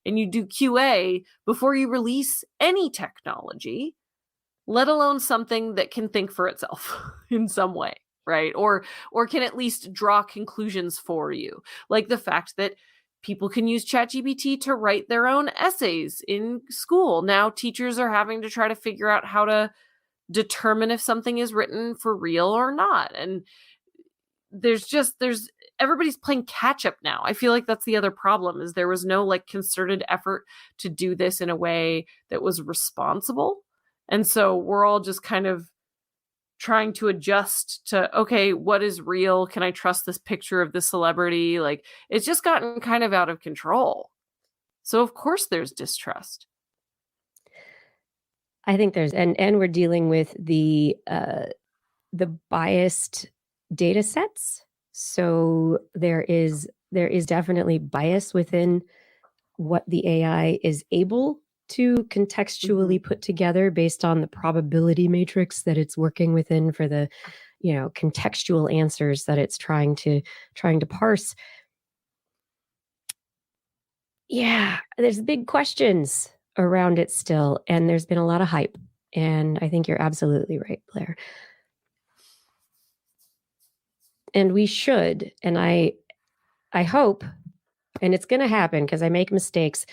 and you do QA before you release any technology, let alone something that can think for itself in some way, right? Or can at least draw conclusions for you. Like the fact that people can use ChatGPT to write their own essays in school. Now teachers are having to try to figure out how to determine if something is written for real or not. And there's everybody's playing catch up now. I feel like that's the other problem, is there was no like concerted effort to do this in a way that was responsible. And so we're all just kind of trying to adjust to, okay, what is real? Can I trust this picture of this celebrity? Like, it's just gotten kind of out of control. So of course there's distrust. I think there's, and we're dealing with the biased data sets. So there is definitely bias within what the AI is able to contextually put together based on the probability matrix that it's working within for the, contextual answers that it's trying to parse. Yeah, there's big questions around it still, and there's been a lot of hype. And I think you're absolutely right, Blair. And we should, and I hope, and it's going to happen because I make mistakes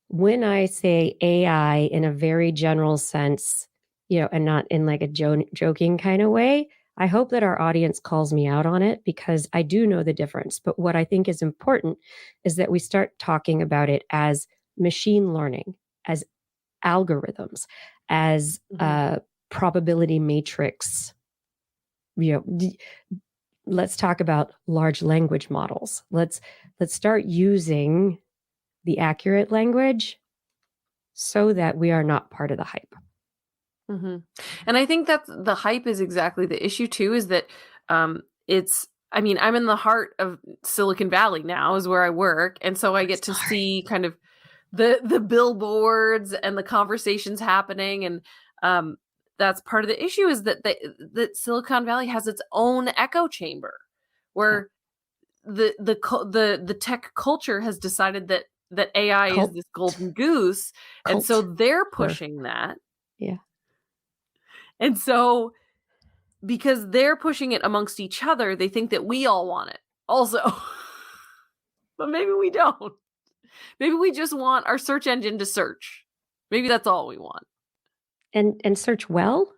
when I say AI in a very general sense, and not in like a joking kind of way. I hope that our audience calls me out on it, because I do know the difference. But what I think is important is that we start talking about it as machine learning, as algorithms, as probability matrix. Let's talk about large language models. Let's start using the accurate language so that we are not part of the hype. And I think that the hype is exactly the issue too, is that I'm in the heart of Silicon Valley now, is where I work. And so I get to see kind of the billboards and the conversations happening. And that's part of the issue, is that Silicon Valley has its own echo chamber where the tech culture has decided that AI is this golden goose. And so they're pushing that. Yeah. And so because they're pushing it amongst each other, they think that we all want it also. But maybe we don't. Maybe we just want our search engine to search. Maybe that's all we want. And search well?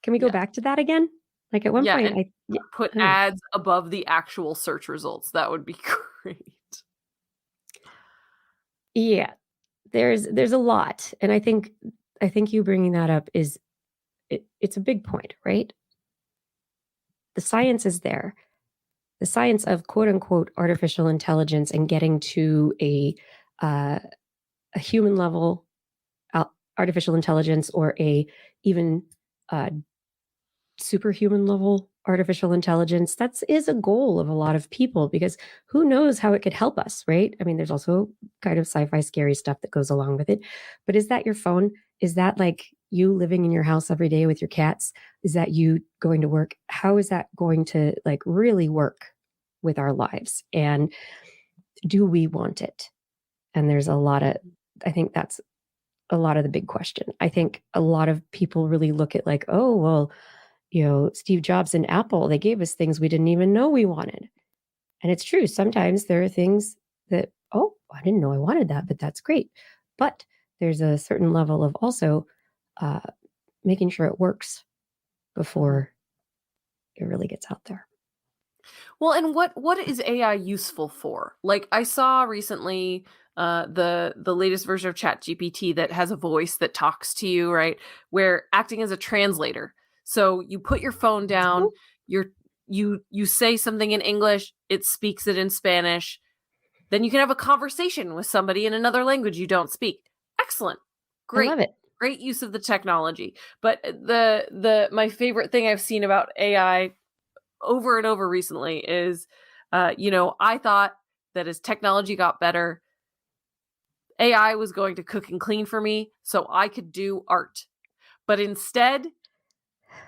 Can we go back to that again? Like at one point, I put ads above the actual search results. That would be great. Yeah, there's a lot, and I think you bringing that up is it's a big point, right? The science is there. The science of quote unquote artificial intelligence and getting to a human level artificial intelligence, or a even superhuman level artificial intelligence, that is a goal of a lot of people, because who knows how it could help us, right? I mean, there's also kind of sci-fi scary stuff that goes along with it. But is that your phone? Is that like you living in your house every day with your cats? Is that you going to work? How is that going to like really work with our lives? And do we want it? And there's I think that's a lot of the big question. I think a lot of people really look at like, oh, well, Steve Jobs and Apple, they gave us things we didn't even know we wanted. And it's true. Sometimes there are things that, oh, I didn't know I wanted that, but that's great. But there's a certain level of also making sure it works before it really gets out there. Well, and what is AI useful for? Like I saw recently the latest version of ChatGPT that has a voice that talks to you, right? Where acting as a translator. So you put your phone down, you say something in English, it speaks it in Spanish. Then you can have a conversation with somebody in another language you don't speak. Excellent. Great. I love it. Great use of the technology. But my favorite thing I've seen about AI over and over recently is, I thought that as technology got better, AI was going to cook and clean for me so I could do art. But instead,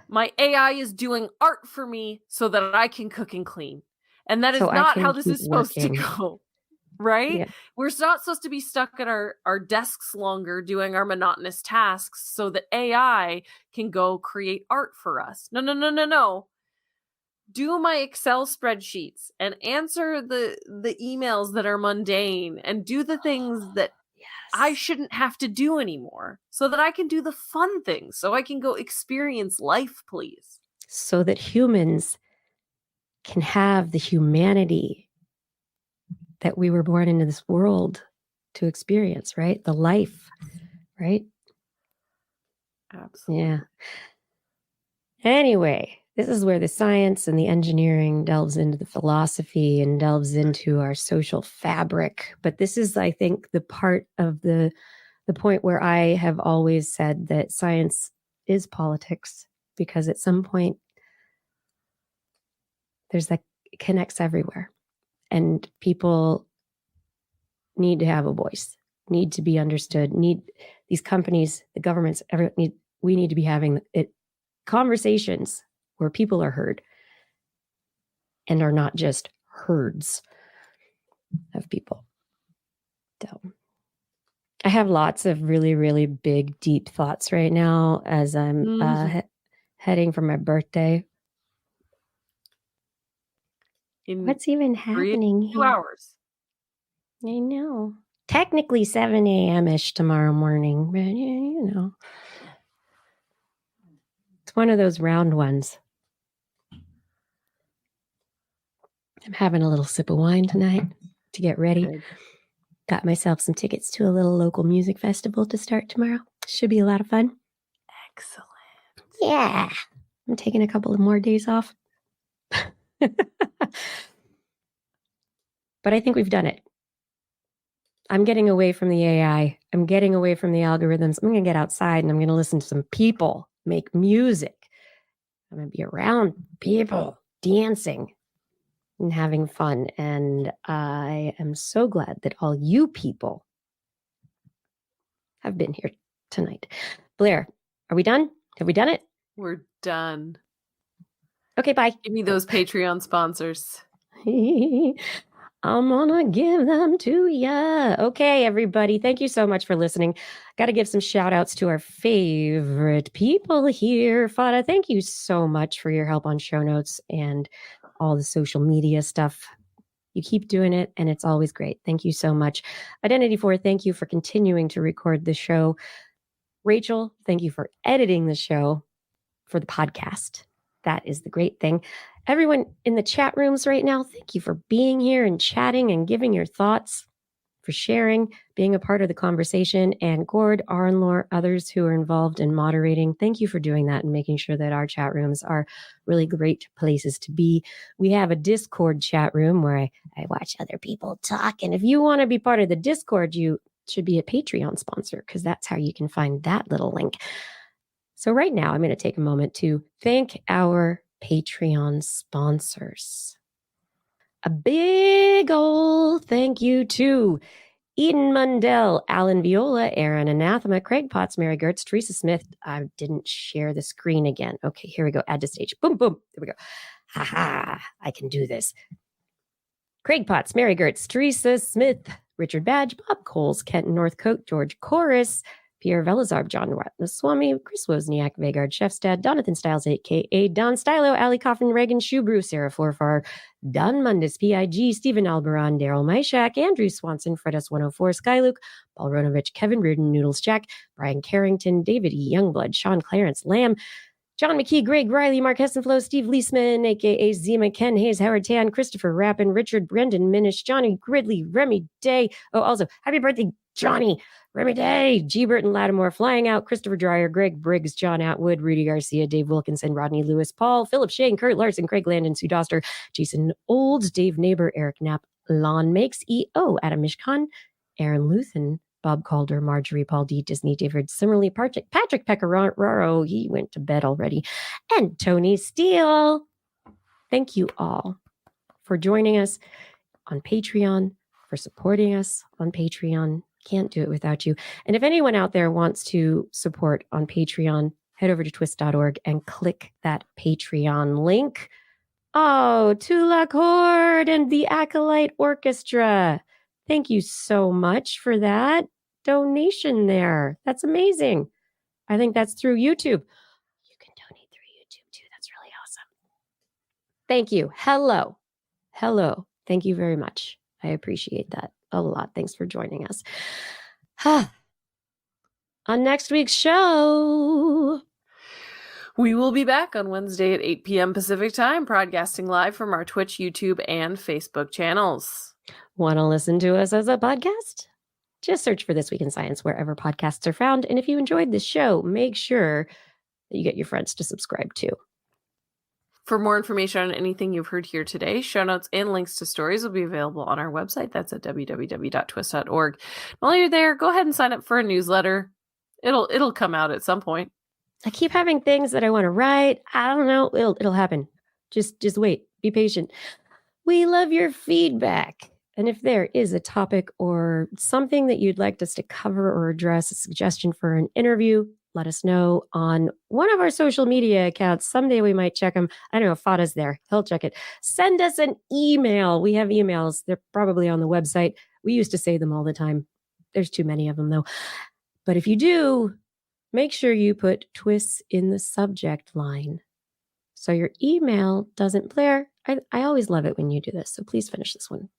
my AI is doing art for me so that I can cook and clean. And that is not how this is supposed to go. right? Yeah. We're not supposed to be stuck at our desks longer doing our monotonous tasks so that AI can go create art for us. No, no, no, no, no. Do my Excel spreadsheets and answer the emails that are mundane and do the things that I shouldn't have to do anymore so that I can do the fun things, so I can go experience life, please. So that humans can have the humanity that we were born into this world to experience, right? The life, right? Absolutely. Yeah. Anyway, this is where the science and the engineering delves into the philosophy and delves into our social fabric. But this is, I think, the part of the point where I have always said that science is politics, because at some point there's that, it connects everywhere, and people need to have a voice, need to be understood, need these companies, the governments, we need to be having conversations where people are heard and are not just herds of people. So I have lots of really, really big, deep thoughts right now as I'm heading for my birthday. What's even happening 2 here? hours. I know. Technically 7 a.m.-ish tomorrow morning, but you know. It's one of those round ones. I'm having a little sip of wine tonight to get ready. Good. Got myself some tickets to a little local music festival to start tomorrow. Should be a lot of fun. Excellent. Yeah. I'm taking a couple of more days off. But I think we've done it. I'm getting away from the AI. I'm getting away from the algorithms. I'm going to get outside and I'm going to listen to some people make music. I'm going to be around people dancing and having fun. And I am so glad that all you people have been here tonight. Blair, are we done? Have we done it? We're done. Okay, bye. Give me those Patreon sponsors. I'm gonna give them to ya. Okay, everybody. Thank you so much for listening. Got to give some shout outs to our favorite people here. Fada, thank you so much for your help on show notes and all the social media stuff. You keep doing it, and it's always great. Thank you so much. Identity 4, thank you for continuing to record the show. Rachel, thank you for editing the show for the podcast. That is the great thing. Everyone in the chat rooms right now, thank you for being here and chatting and giving your thoughts, for sharing, being a part of the conversation. And Gord, Arnlor, others who are involved in moderating, thank you for doing that and making sure that our chat rooms are really great places to be. We have a Discord chat room where I watch other people talk. And if you want to be part of the Discord, you should be a Patreon sponsor, because that's how you can find that little link. So right now, I'm going to take a moment to thank our Patreon sponsors. A big old thank you to Eden Mundell, Alan Viola, Aaron Anathema, Craig Potts, Mary Gertz, Teresa Smith. I didn't share the screen again. Okay, here we go. Add to stage. Boom, boom. There we go. Ha ha. I can do this. Craig Potts, Mary Gertz, Teresa Smith, Richard Badge, Bob Coles, Kenton Northcote, George Chorus, Pierre Velazarb, John Ratnaswamy, Chris Wozniak, Vagard Chefstad, Donathan Styles, a.k.a. Don Stylo, Ali Coffin, Reagan Shubrew, Sarah Forfar, Don Mundis, P.I.G., Stephen Alberon, Daryl Myshak, Andrew Swanson, Fred S104, Skyluke, Paul Ronovich, Kevin Reardon, Noodles Jack, Brian Carrington, David E. Youngblood, Sean Clarence Lamb, John McKee, Greg Riley, Mark Hessenflow, Steve Leisman, a.k.a. Zima, Ken Hayes, Howard Tan, Christopher Rappin, Richard Brendan Minish, Johnny Gridley, Remy Day. Oh, also, happy birthday, Johnny! Remy Day, G. Burton Lattimore, Flying Out, Christopher Dreyer, Greg Briggs, John Atwood, Rudy Garcia, Dave Wilkinson, Rodney Lewis, Paul, Philip Shane, Kurt Larson, Craig Landon, Sue Doster, Jason Olds, Dave Neighbor, Eric Knapp, Lon Makes, E.O., Adam Mishkan, Aaron Luthen, Bob Calder, Marjorie, Paul D. Disney, David Simmerly, Patrick Pecoraro, he went to bed already, and Tony Steele. Thank you all for joining us on Patreon, for supporting us on Patreon. Can't do it without you. And if anyone out there wants to support on Patreon, head over to twist.org and click that Patreon link. Oh, to La Corde and the Acolyte Orchestra. Thank you so much for that donation there. That's amazing. I think that's through YouTube. You can donate through YouTube too. That's really awesome. Thank you. Hello. Hello. Thank you very much. I appreciate that a lot. Thanks for joining us. On next week's show, we will be back on Wednesday at 8 p.m. Pacific time, broadcasting live from our Twitch, YouTube, and Facebook channels. Want to listen to us as a podcast? Just search for This Week in Science wherever podcasts are found. And if you enjoyed this show, make sure that you get your friends to subscribe too. For more information on anything you've heard here today, show notes and links to stories will be available on our website. That's at www.twis.org. While you're there, go ahead and sign up for a newsletter. It'll come out at some point. I keep having things that I want to write. I don't know. It'll happen. Just wait. Be patient. We love your feedback. And if there is a topic or something that you'd like us to cover or address, a suggestion for an interview, let us know on one of our social media accounts. Someday we might check them. I don't know if Fada's there. He'll check it. Send us an email. We have emails. They're probably on the website. We used to say them all the time. There's too many of them, though. But if you do, make sure you put TWIS in the subject line so your email doesn't blare. I always love it when you do this. So please finish this one.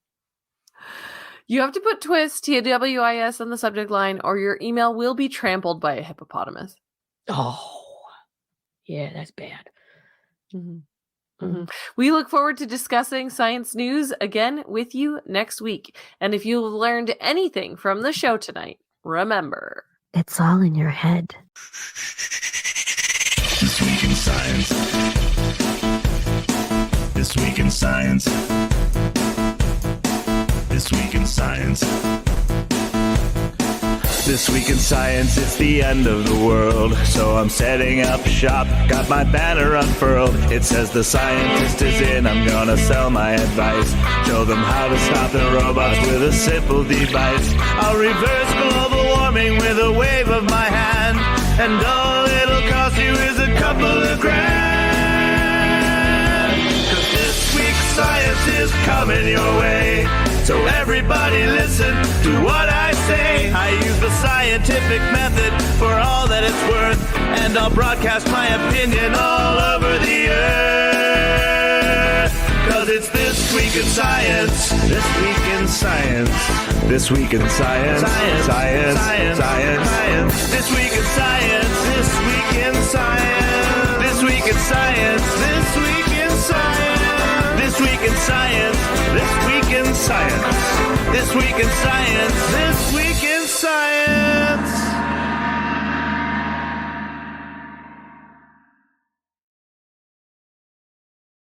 You have to put TWIS, TWIS, on the subject line, or your email will be trampled by a hippopotamus. Oh, yeah, that's bad. Mm-hmm. Mm-hmm. We look forward to discussing science news again with you next week. And if you've learned anything from the show tonight, remember, it's all in your head. This Week in Science. This Week in Science. This Week in Science. This Week in Science, it's the end of the world. So I'm setting up shop, got my banner unfurled. It says the scientist is in, I'm gonna sell my advice. Show them how to stop the robots with a simple device. I'll reverse global warming with a wave of my hand. And all it'll cost you is a couple of grand. 'Cause this week's science is coming your way. So everybody listen to what I say. I use the scientific method for all that it's worth. And I'll broadcast my opinion all over the earth. 'Cause it's This Week in Science. This Week in Science. This Week in Science. Science. Science. Science. Science. Science. This Week in Science. This Week in Science. This Week in Science. This Week in Science. This Week in Science. This Week in Science. This Week in Science.